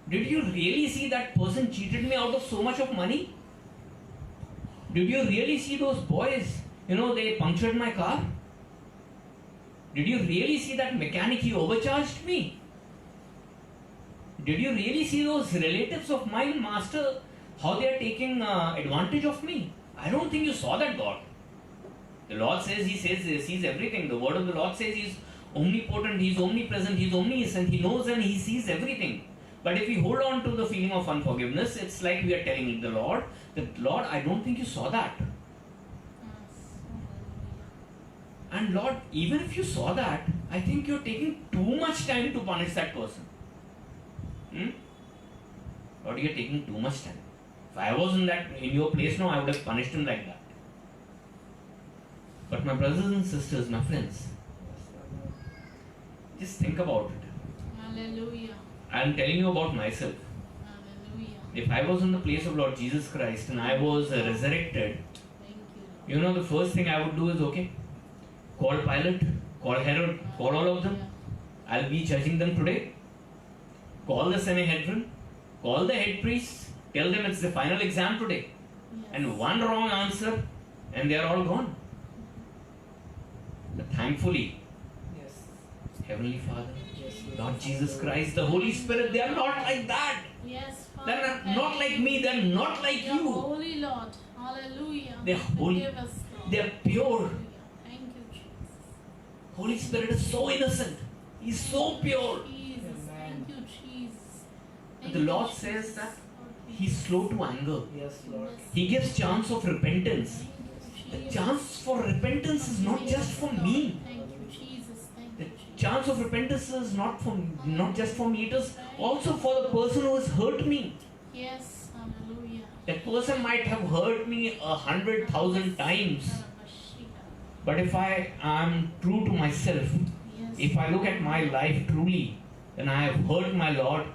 Did you really see that person cheated me out of so much of money? Did you really see those boys, they punctured my car? Did you really see that mechanic, he overcharged me? Did you really see those relatives of mine, Master, how they are taking advantage of me? I don't think you saw that, God. The Lord says, He sees everything. The word of the Lord says He is omnipotent, He is omnipresent, He is omniscient, He knows and He sees everything. But if we hold on to the feeling of unforgiveness, it's like we are telling the Lord that, Lord, I don't think you saw that. And Lord, even if you saw that, I think you're taking too much time to punish that person. Lord, you're taking too much time. If I was in your place now, I would have punished him like that. But my brothers and sisters, my friends, just think about it. Hallelujah. I am telling you about myself. Hallelujah. If I was in the place of Lord Jesus Christ and I was resurrected, Thank you. the first thing I would do is, okay, Call Pilate, call Herod, call all of them. I'll be judging them today. Call the Sanhedrin, call the head priests, tell them it's the final exam today. And one wrong answer, and they are all gone. But thankfully, Yes. Heavenly Father, Yes, Lord Jesus Christ, the Holy Spirit, they are not like that. Yes, They're Father. not like me, they're not like You're you. holy, Lord. Hallelujah. They're holy. Forgive us, Lord. They're pure. Hallelujah. Thank you, Jesus. Holy Spirit is so innocent. He's so pure. Jesus. Amen. Thank you, Jesus. But the Lord says that He's slow to anger. Yes, Lord. He gives chance of repentance. The Jesus. chance for repentance is not just for me. Thank you, Jesus. Thank The you, Jesus. chance of repentance is not just for me. It is also for the person who has hurt me. Yes, hallelujah. That person might have hurt me 100,000 times. But if I am true to myself, Yes. if I look at my life truly, then I have hurt my Lord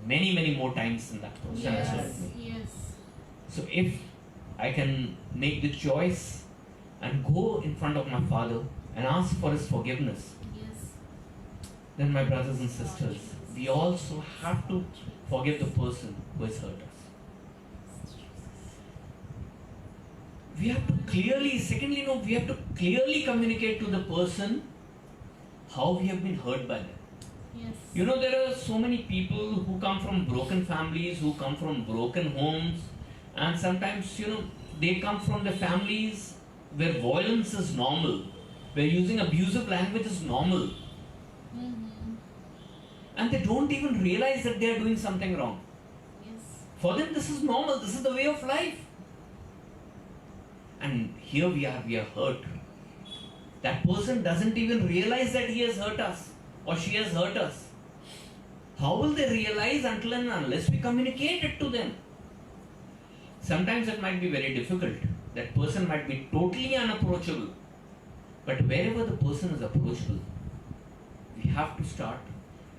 many more times than that person has hurt Yes, me. yes. So if I can make the choice and go in front of my Father and ask for His forgiveness, Yes. then my brothers and sisters, we also have to forgive the person who has hurt us. We have to clearly, secondly, we have to clearly communicate to the person how we have been hurt by them. Yes. You know, there are so many people who come from broken families, who come from broken homes, and sometimes, they come from the families where violence is normal, where using abusive language is normal, Mm-hmm. and they don't even realize that they are doing something wrong. Yes. For them, this is normal, this is the way of life. And here we are hurt. That person doesn't even realize that he has hurt us or she has hurt us. How will they realize until and unless we communicate it to them? Sometimes it might be very difficult. That person might be totally unapproachable. But wherever the person is approachable, we have to start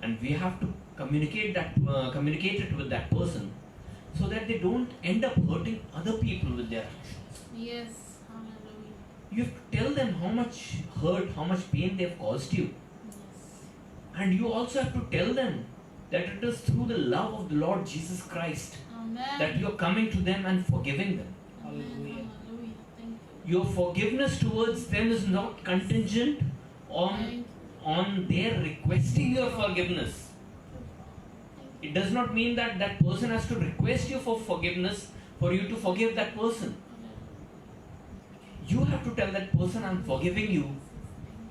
and we have to communicate it with that person so that they don't end up hurting other people with their actions. Yes. Hallelujah. You have to tell them how much hurt, how much pain they have caused you. Yes. And you also have to tell them that it is through the love of the Lord Jesus Christ Amen. that you are coming to them and forgiving them. Amen. Hallelujah. Hallelujah. Thank you. Your forgiveness towards them is not contingent on their requesting your forgiveness. It does not mean that that person has to request you for forgiveness for you to forgive that person. You have to tell that person, I'm forgiving you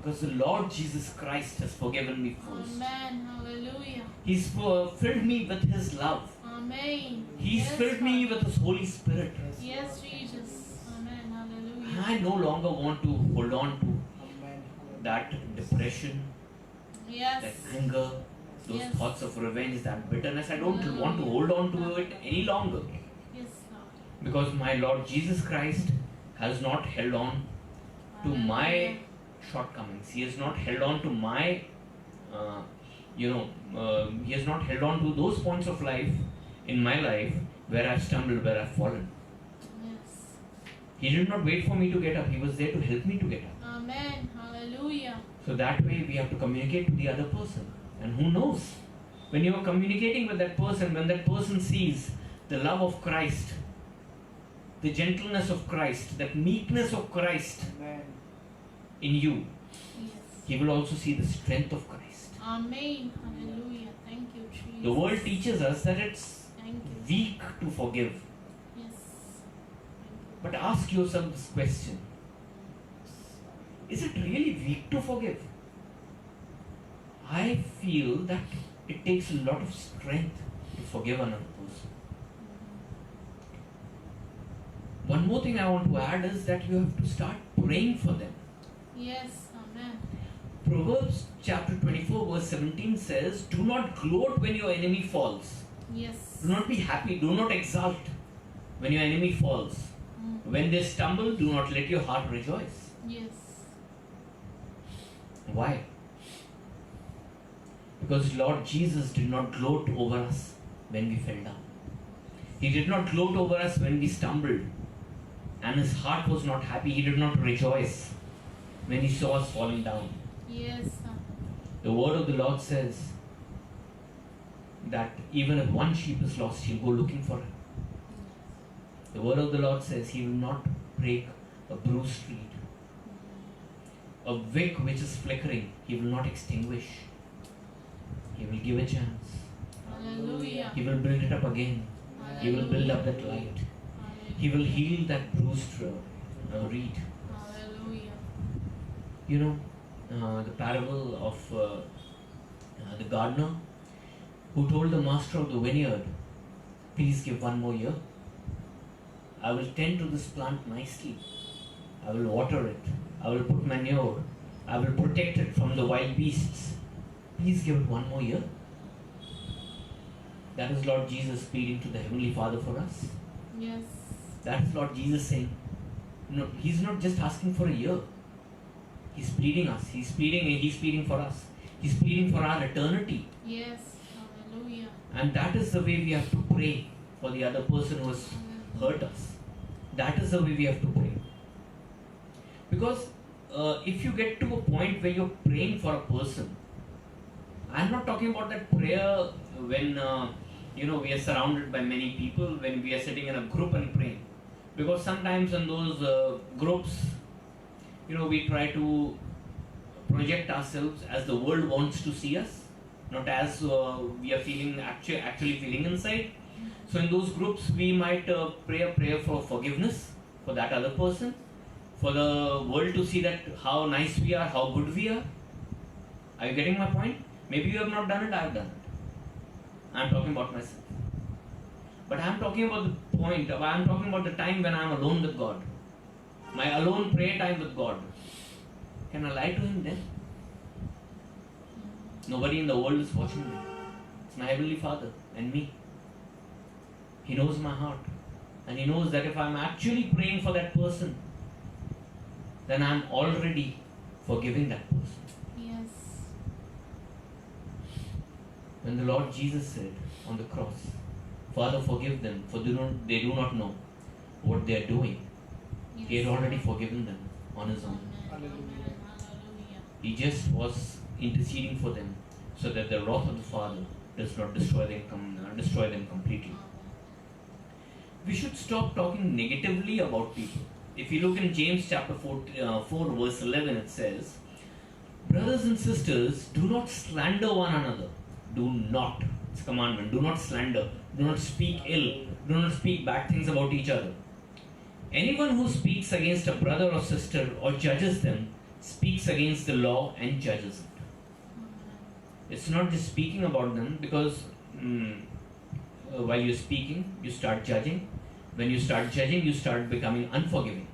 because the Lord Jesus Christ has forgiven me first. Amen. Hallelujah. He's filled me with His love. Amen. He's Yes, filled me Father. with His Holy Spirit. Yes, Jesus. Amen. Hallelujah. I no longer want to hold on to Amen. that depression, Yes. that anger, those Yes. thoughts of revenge, that bitterness. I don't want to hold on to it any longer Yes, Lord. because my Lord Jesus Christ has not held on to my Hallelujah. shortcomings. He has not held on to my, he has not held on to those points of life in my life where I've stumbled, where I've fallen. Yes. He did not wait for me to get up. He was there to help me to get up. Amen. Hallelujah. So that way we have to communicate to the other person. And who knows? When you are communicating with that person, when that person sees the love of Christ, the gentleness of Christ, that meekness of Christ Amen. in you, Yes. he will also see the strength of Christ. Amen. Hallelujah. Thank you, Jesus. The world teaches us that it's Thank you. weak to forgive. Yes. But ask yourself this question. Is it really weak to forgive? I feel that it takes a lot of strength to forgive another person. One more thing I want to add is that you have to start praying for them. Yes. Amen. Proverbs chapter 24 verse 17 says, do not gloat when your enemy falls. Yes. Do not be happy, do not exult when your enemy falls. Mm. When they stumble, do not let your heart rejoice. Yes. Why? Because Lord Jesus did not gloat over us when we fell down. He did not gloat over us when we stumbled. And His heart was not happy. He did not rejoice. when he saw us falling down. Yes, sir. The word of the Lord says that even if one sheep is lost, he'll go looking for it. The word of the Lord says he will not break a bruised reed. A wick which is flickering, he will not extinguish. He will give a chance. Hallelujah. He will build it up again. He will build up that light. He will heal that bruised reed. Hallelujah. You know, the parable of the gardener who told the master of the vineyard, please give one more year. I will tend to this plant nicely. I will water it. I will put manure. I will protect it from the wild beasts. Please give it one more year. That is Lord Jesus pleading to the Heavenly Father for us. Yes. That is Lord Jesus saying, no, He's not just asking for a year. He's pleading us. He's pleading for us. He's pleading for our eternity. Yes. Hallelujah. And that is the way we have to pray for the other person who has hurt us. That is the way we have to pray. Because if you get to a point where you're praying for a person, I'm not talking about that prayer when we are surrounded by many people, when we are sitting in a group and praying. Because sometimes in those groups, we try to project ourselves as the world wants to see us, not as we are feeling actually feeling inside. So in those groups, we might pray a prayer for forgiveness for that other person, for the world to see that how nice we are, how good we are. Are you getting my point? Maybe you have not done it, I have done it. I am talking about myself. But I am talking about the point, I am talking about the time when I am alone with God. My alone prayer time with God. Can I lie to Him then? Nobody in the world is watching me. It's my Heavenly Father and me. He knows my heart. And He knows that if I am actually praying for that person, then I am already forgiving that person. Yes. When the Lord Jesus said on the cross, Father, forgive them, for they do not know what they are doing. Yes. He had already forgiven them on His own. Amen. Amen. Hallelujah. He just was interceding for them so that the wrath of the Father does not destroy them completely. We should stop talking negatively about people. If you look in James chapter 4 verse 11, it says, brothers and sisters, do not slander one another. Do not. It's a commandment. Do not slander. Do not speak ill. Do not speak bad things about each other. Anyone who speaks against a brother or sister or judges them speaks against the law and judges it. It's not just speaking about them, because while you're speaking, you start judging. When you start judging, you start becoming unforgiving.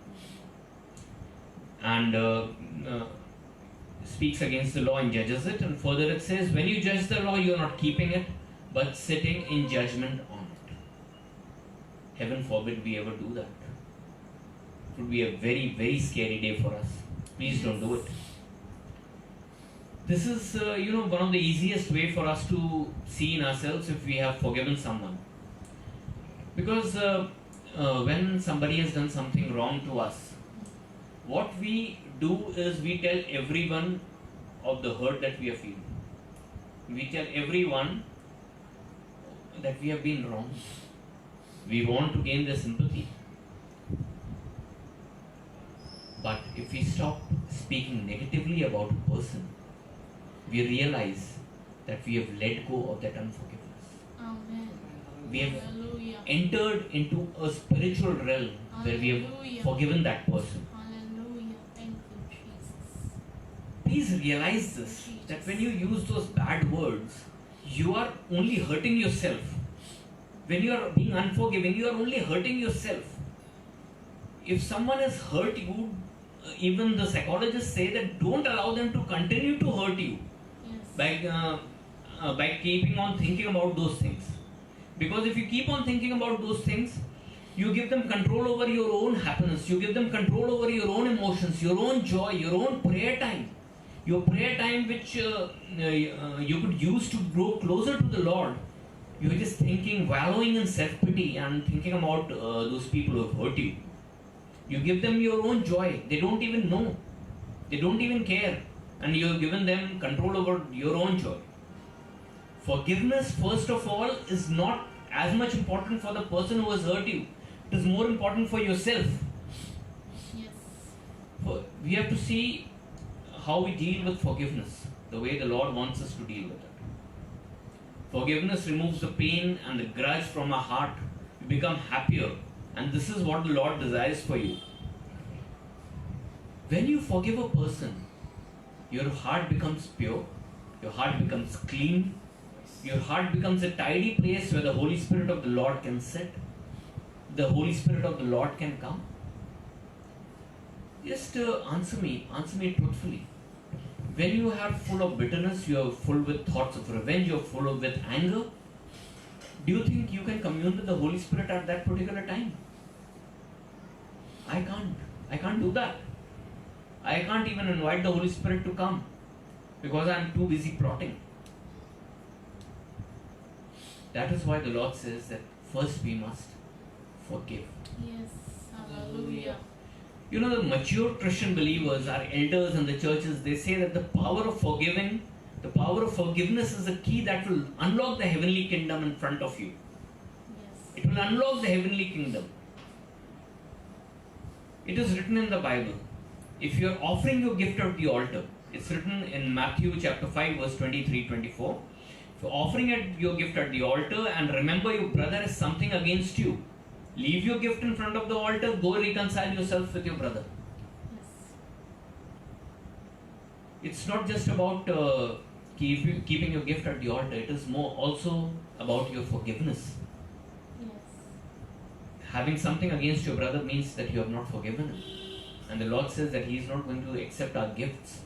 And speaks against the law and judges it. And further it says, when you judge the law, you are not keeping it, but sitting in judgment on it. Heaven forbid we ever do that. It would be a very, very scary day for us. Please don't do it. This is, one of the easiest way for us to see in ourselves if we have forgiven someone. Because when somebody has done something wrong to us, what we do is we tell everyone of the hurt that we are feeling. We tell everyone that we have been wrong. We want to gain their sympathy. But if we stop speaking negatively about a person, we realize that we have let go of that unforgiveness. Amen. We have Hallelujah. entered into a spiritual realm where we have Hallelujah. forgiven that person. Hallelujah. Thank you, Jesus. Please realize this, that when you use those bad words, you are only hurting yourself. When you are being unforgiving, you are only hurting yourself. If someone has hurt you, even the psychologists say that don't allow them to continue to hurt you by keeping on thinking about those things. Because if you keep on thinking about those things, you give them control over your own happiness, you give them control over your own emotions, your own joy, your own prayer time. Your prayer time which you could use to grow closer to the Lord. You're just thinking, wallowing in self-pity and thinking about those people who have hurt you. You give them your own joy. They don't even know. They don't even care. And you have given them control over your own joy. Forgiveness, first of all, is not as much important for the person who has hurt you. It is more important for yourself. Yes. We have to see how we deal with forgiveness, the way the Lord wants us to deal with it. Forgiveness removes the pain and the grudge from our heart. We become happier, and this is what the Lord desires for you. When you forgive a person, your heart becomes pure, your heart becomes clean, your heart becomes a tidy place where the Holy Spirit of the Lord can sit, the Holy Spirit of the Lord can come. Just answer me truthfully. When you are full of bitterness, you are full with thoughts of revenge, you are full of with anger, do you think you can commune with the Holy Spirit at that particular time? I can't do that. I can't even invite the Holy Spirit to come because I am too busy plotting. That is why the Lord says that first we must forgive. Yes. Hallelujah. You know, the mature Christian believers, our elders in the churches, they say that the power of forgiving, the power of forgiveness is a key that will unlock the heavenly kingdom in front of you. Yes. It will unlock the heavenly kingdom. It is written in the Bible. If you are offering your gift at the altar, it's written in Matthew chapter 5 verse 23-24. If you're offering your gift at the altar and remember your brother has something against you, leave your gift in front of the altar, go reconcile yourself with your brother. Yes. It's not just about keeping your gift at the altar, it is more also about your forgiveness. Yes. Having something against your brother means that you have not forgiven him. And the Lord says that He is not going to accept our gifts.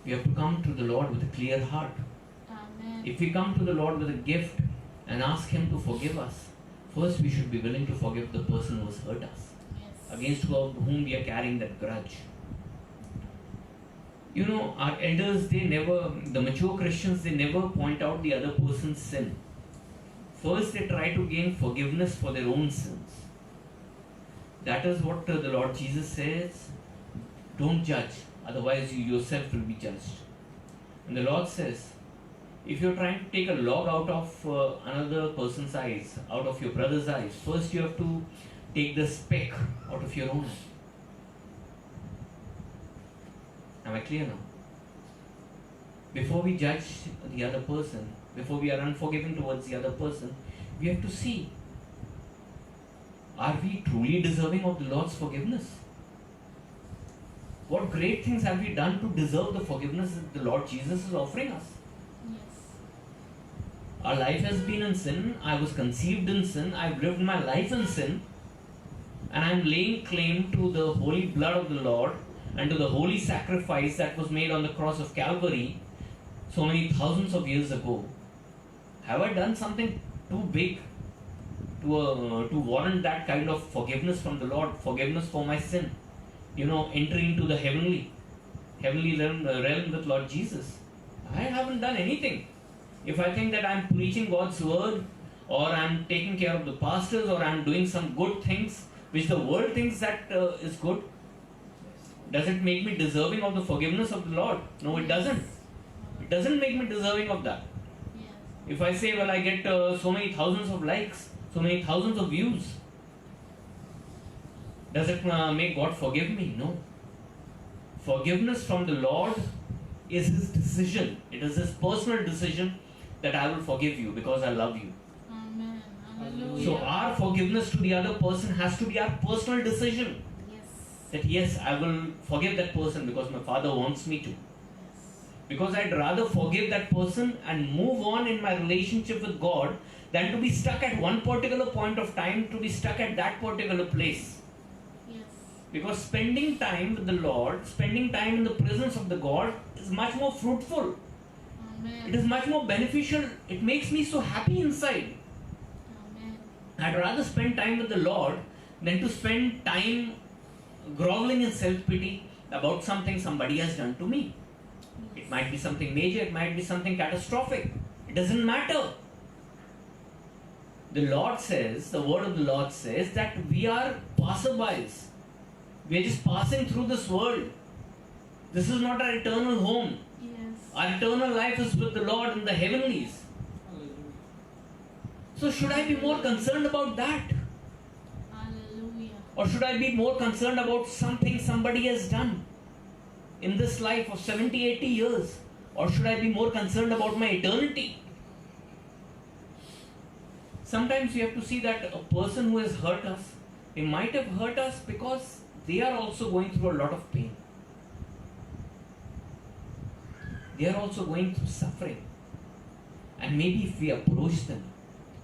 We have to come to the Lord with a clear heart. Amen. If we come to the Lord with a gift and ask Him to forgive us, first we should be willing to forgive the person who has hurt us, Yes. against whom we are carrying that grudge. You know, our elders, the mature Christians, they never point out the other person's sin. First, they try to gain forgiveness for their own sins. That is what the Lord Jesus says. Don't judge, otherwise you yourself will be judged. And the Lord says, if you're trying to take a log out of another person's eyes, out of your brother's eyes, first you have to take the speck out of your own eye. Am I clear now? Before we judge the other person, before we are unforgiving towards the other person, we have to see, are we truly deserving of the Lord's forgiveness? What great things have we done to deserve the forgiveness that the Lord Jesus is offering us? Yes. Our life has been in sin. I was conceived in sin. I've lived my life in sin. And I'm laying claim to the holy blood of the Lord and to the holy sacrifice that was made on the cross of Calvary so many thousands of years ago. Have I done something too big to warrant that kind of forgiveness from the Lord? Forgiveness for my sin. You know, entry into the heavenly realm with Lord Jesus. I haven't done anything. If I think that I'm preaching God's word, or I'm taking care of the pastors, or I'm doing some good things which the world thinks that is good, does it make me deserving of the forgiveness of the Lord? No, it doesn't. It doesn't make me deserving of that. Yes. If I say, well, I get so many thousands of likes, so many thousands of views, does it make God forgive me? No. Forgiveness from the Lord is His decision. It is His personal decision that I will forgive you because I love you. Amen. Hallelujah. So our forgiveness to the other person has to be our personal decision. Yes. That yes, I will forgive that person because my Father wants me to. Because I'd rather forgive that person and move on in my relationship with God than to be stuck at one particular point of time, to be stuck at that particular place. Yes. Because spending time with the Lord, spending time in the presence of the God is much more fruitful. Amen. It is much more beneficial. It makes me so happy inside. Amen. I'd rather spend time with the Lord than to spend time groveling in self-pity about something somebody has done to me. It might be something major, it might be something catastrophic. It doesn't matter. The Lord says, the word of the Lord says that we are passerbys. We are just passing through this world. This is not our eternal home. Yes. Our eternal life is with the Lord in the heavenlies. Hallelujah. So should I be more concerned about that? Hallelujah. Or should I be more concerned about something somebody has done in this life of 70, 80 years? Or should I be more concerned about my eternity? Sometimes you have to see that a person who has hurt us, they might have hurt us because they are also going through a lot of pain. They are also going through suffering. And maybe if we approach them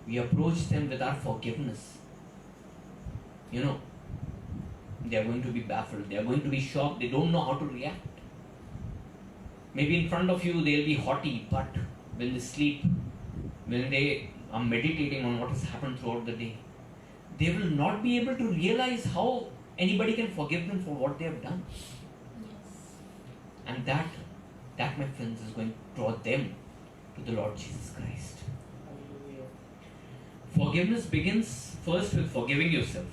with our forgiveness, they are going to be baffled, they are going to be shocked, they don't know how to react. Maybe in front of you they'll be haughty, but when they sleep, when they are meditating on what has happened throughout the day, they will not be able to realize how anybody can forgive them for what they have done. Yes. And that, my friends, is going to draw them to the Lord Jesus Christ. Hallelujah. Forgiveness begins first with forgiving yourself.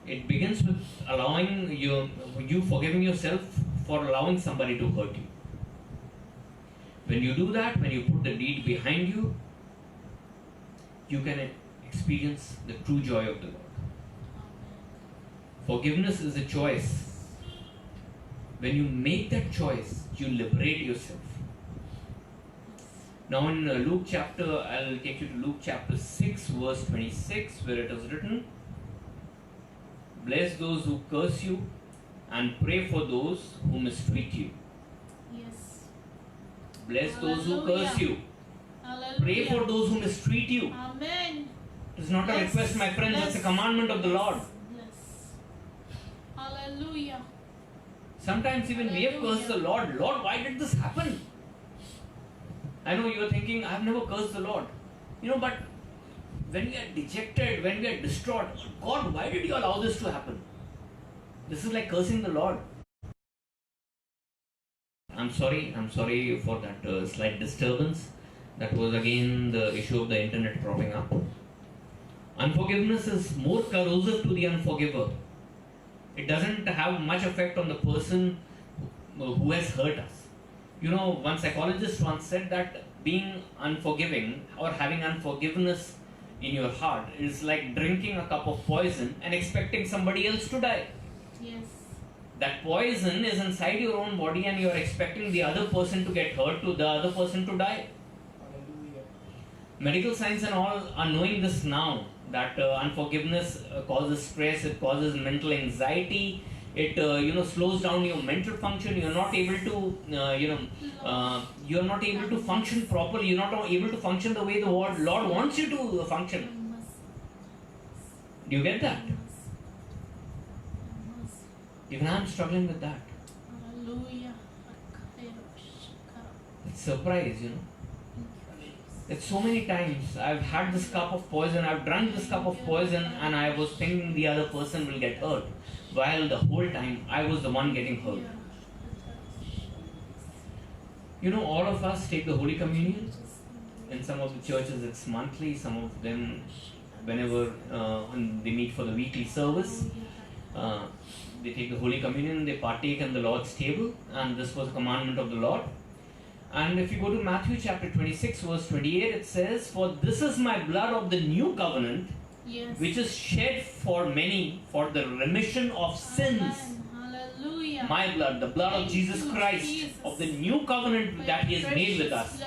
It begins with allowing you forgiving yourself for allowing somebody to hurt you. When you do that, when you put the deed behind you, you can experience the true joy of the Lord. Forgiveness is a choice. When you make that choice, you liberate yourself. Now in I'll take you to Luke chapter 6 verse 26, where it is written, "Bless those who curse you and pray for those who mistreat you." Yes. Bless those who Hallelujah. curse you. Hallelujah. Pray for those who mistreat you. Amen. It is not a Yes. request, my friends, it's a Yes. commandment of the Lord. Yes. Hallelujah. Sometimes even we have cursed the Lord. Lord, why did this happen? I know you are thinking, I have never cursed the Lord. But when we are dejected, when we are distraught, God, why did you allow this to happen? This is like cursing the Lord. I'm sorry for that slight disturbance. That was again the issue of the internet propping up. Unforgiveness is more corrosive to the unforgiver. It doesn't have much effect on the person who has hurt us. One psychologist once said that being unforgiving or having unforgiveness in your heart is like drinking a cup of poison and expecting somebody else to die. Yes. That poison is inside your own body and you are expecting the other person to get hurt, to the other person to die. Hallelujah. Medical science and all are knowing this now, that unforgiveness causes stress, it causes mental anxiety, it slows down your mental function. You're not able to you're not able to function properly. You're not able to function the way the Lord wants you to function. Do you get that? Even I'm struggling with that. Hallelujah. It's surprise, That so many times I've had this cup of poison, I've drunk this cup of poison, and I was thinking the other person will get hurt, while the whole time I was the one getting hurt. All of us take the Holy Communion. In some of the churches it's monthly, some of them whenever they meet for the weekly service, they take the Holy Communion, they partake in the Lord's table, and this was a commandment of the Lord. And if you go to Matthew chapter 26 verse 28, it says, "For this is my blood of the new covenant, Yes. which is shed for many for the remission of sins." Hallelujah. My blood, the blood of Jesus Christ, Jesus. of the new covenant that He has made with us,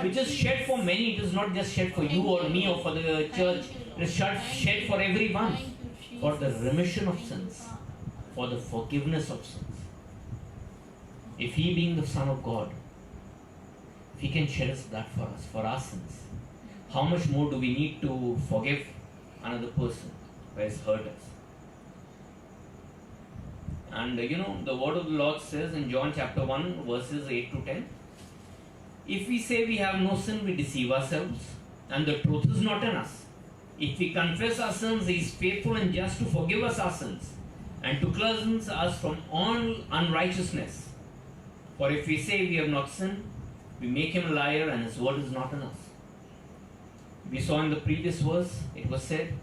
which is shed for many. It is not just shed for you or me or for the church. It is shed for everyone, for the remission of sins, for the forgiveness of sins. If He, being the Son of God, if He can shed His blood for us, for our sins, how much more do we need to forgive another person who has hurt us? And the word of the Lord says in John chapter 1 verses 8 to 10, "If we say we have no sin, we deceive ourselves, and the truth is not in us. If we confess our sins, He is faithful and just to forgive us our sins and to cleanse us from all unrighteousness. For if we say we have not sinned, we make Him a liar and His word is not in us." We saw in the previous verse, it was said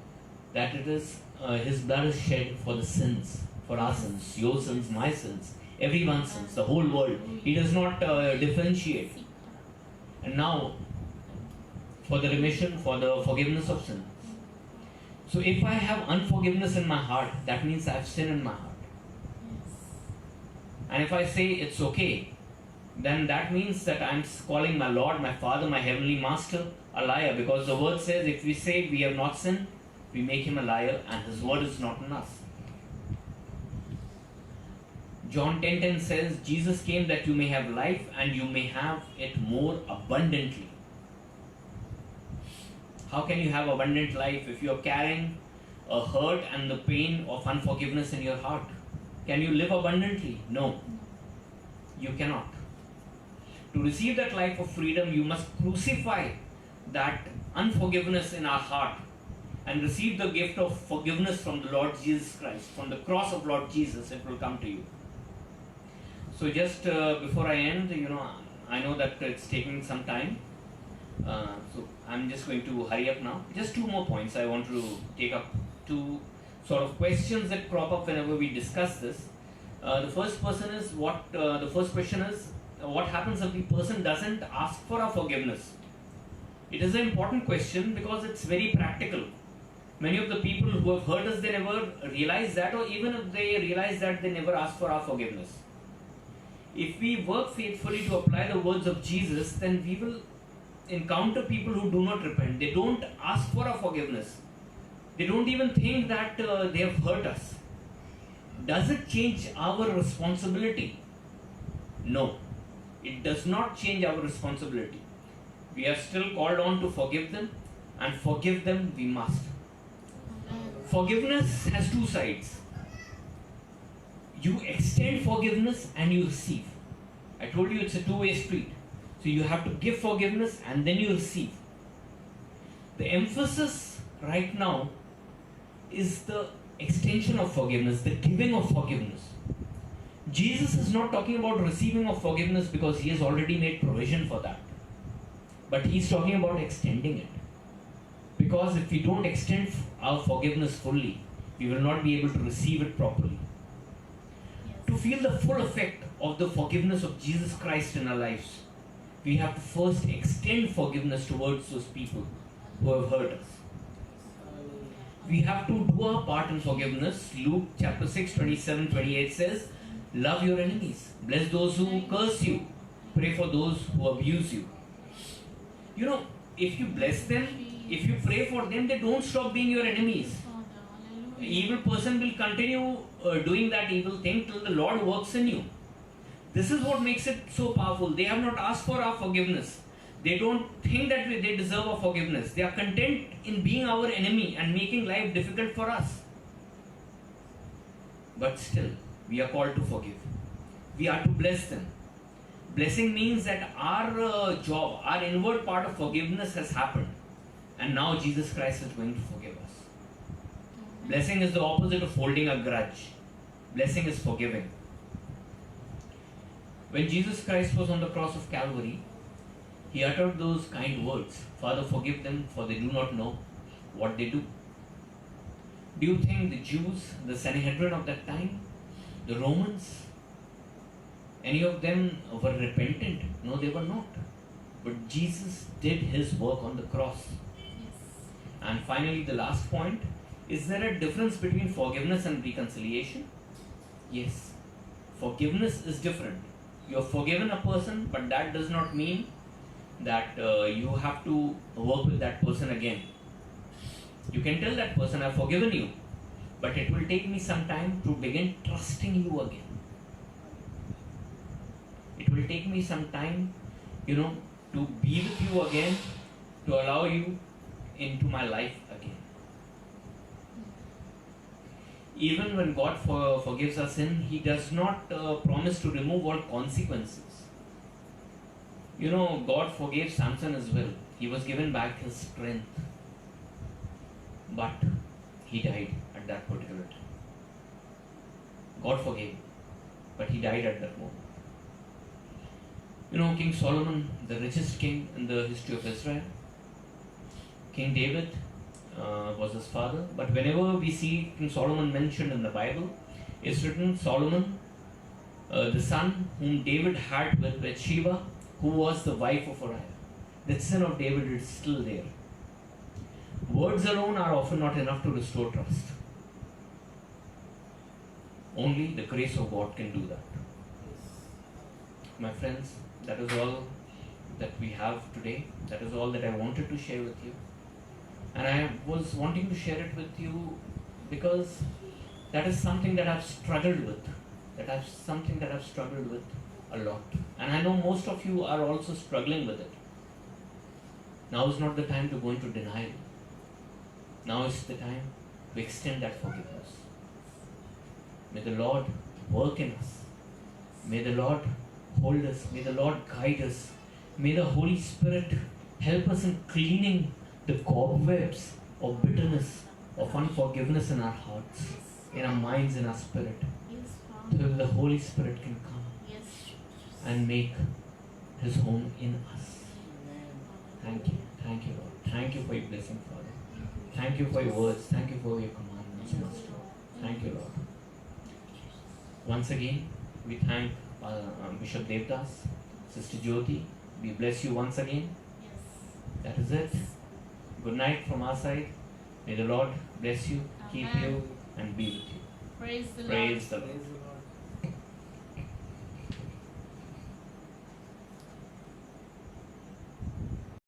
that it is His blood is shed for the sins, for our sins, your sins, my sins, Everyone sins, the whole world. He does not differentiate. And now, for the remission, for the forgiveness of sin. So if I have unforgiveness in my heart, that means I have sin in my heart. And if I say it's okay, then that means that I'm calling my Lord, my Father, my Heavenly Master a liar, because the word says if we say we have not sinned, we make him a liar and his word is not in us. John 10:10 says, Jesus came that you may have life and you may have it more abundantly. How can you have abundant life if you are carrying a hurt and the pain of unforgiveness in your heart? Can you live abundantly? No, you cannot. To receive that life of freedom, you must crucify that unforgiveness in our heart and receive the gift of forgiveness from the Lord Jesus Christ. From the cross of Lord Jesus, it will come to you. So just before I end, I know that it's taking some time. So I'm just going to hurry up now. Just two more points I want to take up. Two sort of questions that crop up whenever we discuss this. The first question is what happens if the person doesn't ask for our forgiveness? It is an important question because it's very practical. Many of the people who have hurt us, they never realize that, or even if they realize that, they never ask for our forgiveness. If we work faithfully to apply the words of Jesus, then we will encounter people who do not repent. They don't ask for our forgiveness. They don't even think that they have hurt us. Does it change our responsibility? No, it does not change our responsibility. We are still called on to forgive them, and forgive them we must. Forgiveness has two sides. You extend forgiveness and you receive. I told you it's a two-way street. So you have to give forgiveness and then you receive. The emphasis right now is the extension of forgiveness, the giving of forgiveness. Jesus is not talking about receiving of forgiveness because he has already made provision for that. But he's talking about extending it. Because if we don't extend our forgiveness fully, we will not be able to receive it properly. To feel the full effect of the forgiveness of Jesus Christ in our lives, we have to first extend forgiveness towards those people who have hurt us. We have to do our part in forgiveness. Luke chapter 6, 27-28 says, love your enemies, bless those who curse you, pray for those who abuse you. If you bless them, if you pray for them, they don't stop being your enemies. The evil person will continue doing that evil thing till the Lord works in you. This is what makes it so powerful. They have not asked for our forgiveness. They don't think that they deserve our forgiveness. They are content in being our enemy and making life difficult for us. But still, we are called to forgive. We are to bless them. Blessing means that our job, our inward part of forgiveness has happened. And now Jesus Christ is going to forgive us. Blessing is the opposite of holding a grudge. Blessing is forgiving. When Jesus Christ was on the cross of Calvary, he uttered those kind words, Father, forgive them, for they do not know what they do. Do you think the Jews, the Sanhedrin of that time, the Romans, any of them were repentant? No, they were not. But Jesus did his work on the cross. And finally, the last point, is there a difference between forgiveness and reconciliation? Yes. Forgiveness is different. You have forgiven a person, but that does not mean that you have to work with that person again. You can tell that person, I've forgiven you, but it will take me some time to begin trusting you again. It will take me some time, to be with you again, to allow you into my life again. Even when God forgives our sin, he does not promise to remove all consequences. God forgave Samson as well. He was given back his strength. But he died at that particular time. God forgave, but he died at that moment. King Solomon, the richest king in the history of Israel, King David was his father, but whenever we see King Solomon mentioned in the Bible, it's written Solomon the son whom David had with Bathsheba, who was the wife of Uriah. The sin of David is still there. Words alone are often not enough to restore trust. Only the grace of God can do that. My friends, that is all that we have today. That is all that I wanted to share with you. And I was wanting to share it with you because that is something that I've struggled with. Something that I've struggled with a lot. And I know most of you are also struggling with it. Now is not the time to go into denial. Now is the time to extend that forgiveness. May the Lord work in us. May the Lord hold us. May the Lord guide us. May the Holy Spirit help us in cleaning the cobwebs of bitterness, of unforgiveness in our hearts, in our minds, in our spirit. So that the Holy Spirit can come and make His home in us. Thank you. Thank you, Lord. Thank you for your blessing, Father. Thank you for your words. Thank you for your commandments, Master. Thank you, Lord. Once again, we thank Bishop Devdas, Sister Jyoti. We bless you once again. That is it. Good night from our side. May the Lord bless you, keep you, and be with you. Praise the Lord. Praise the Lord. Praise the Lord.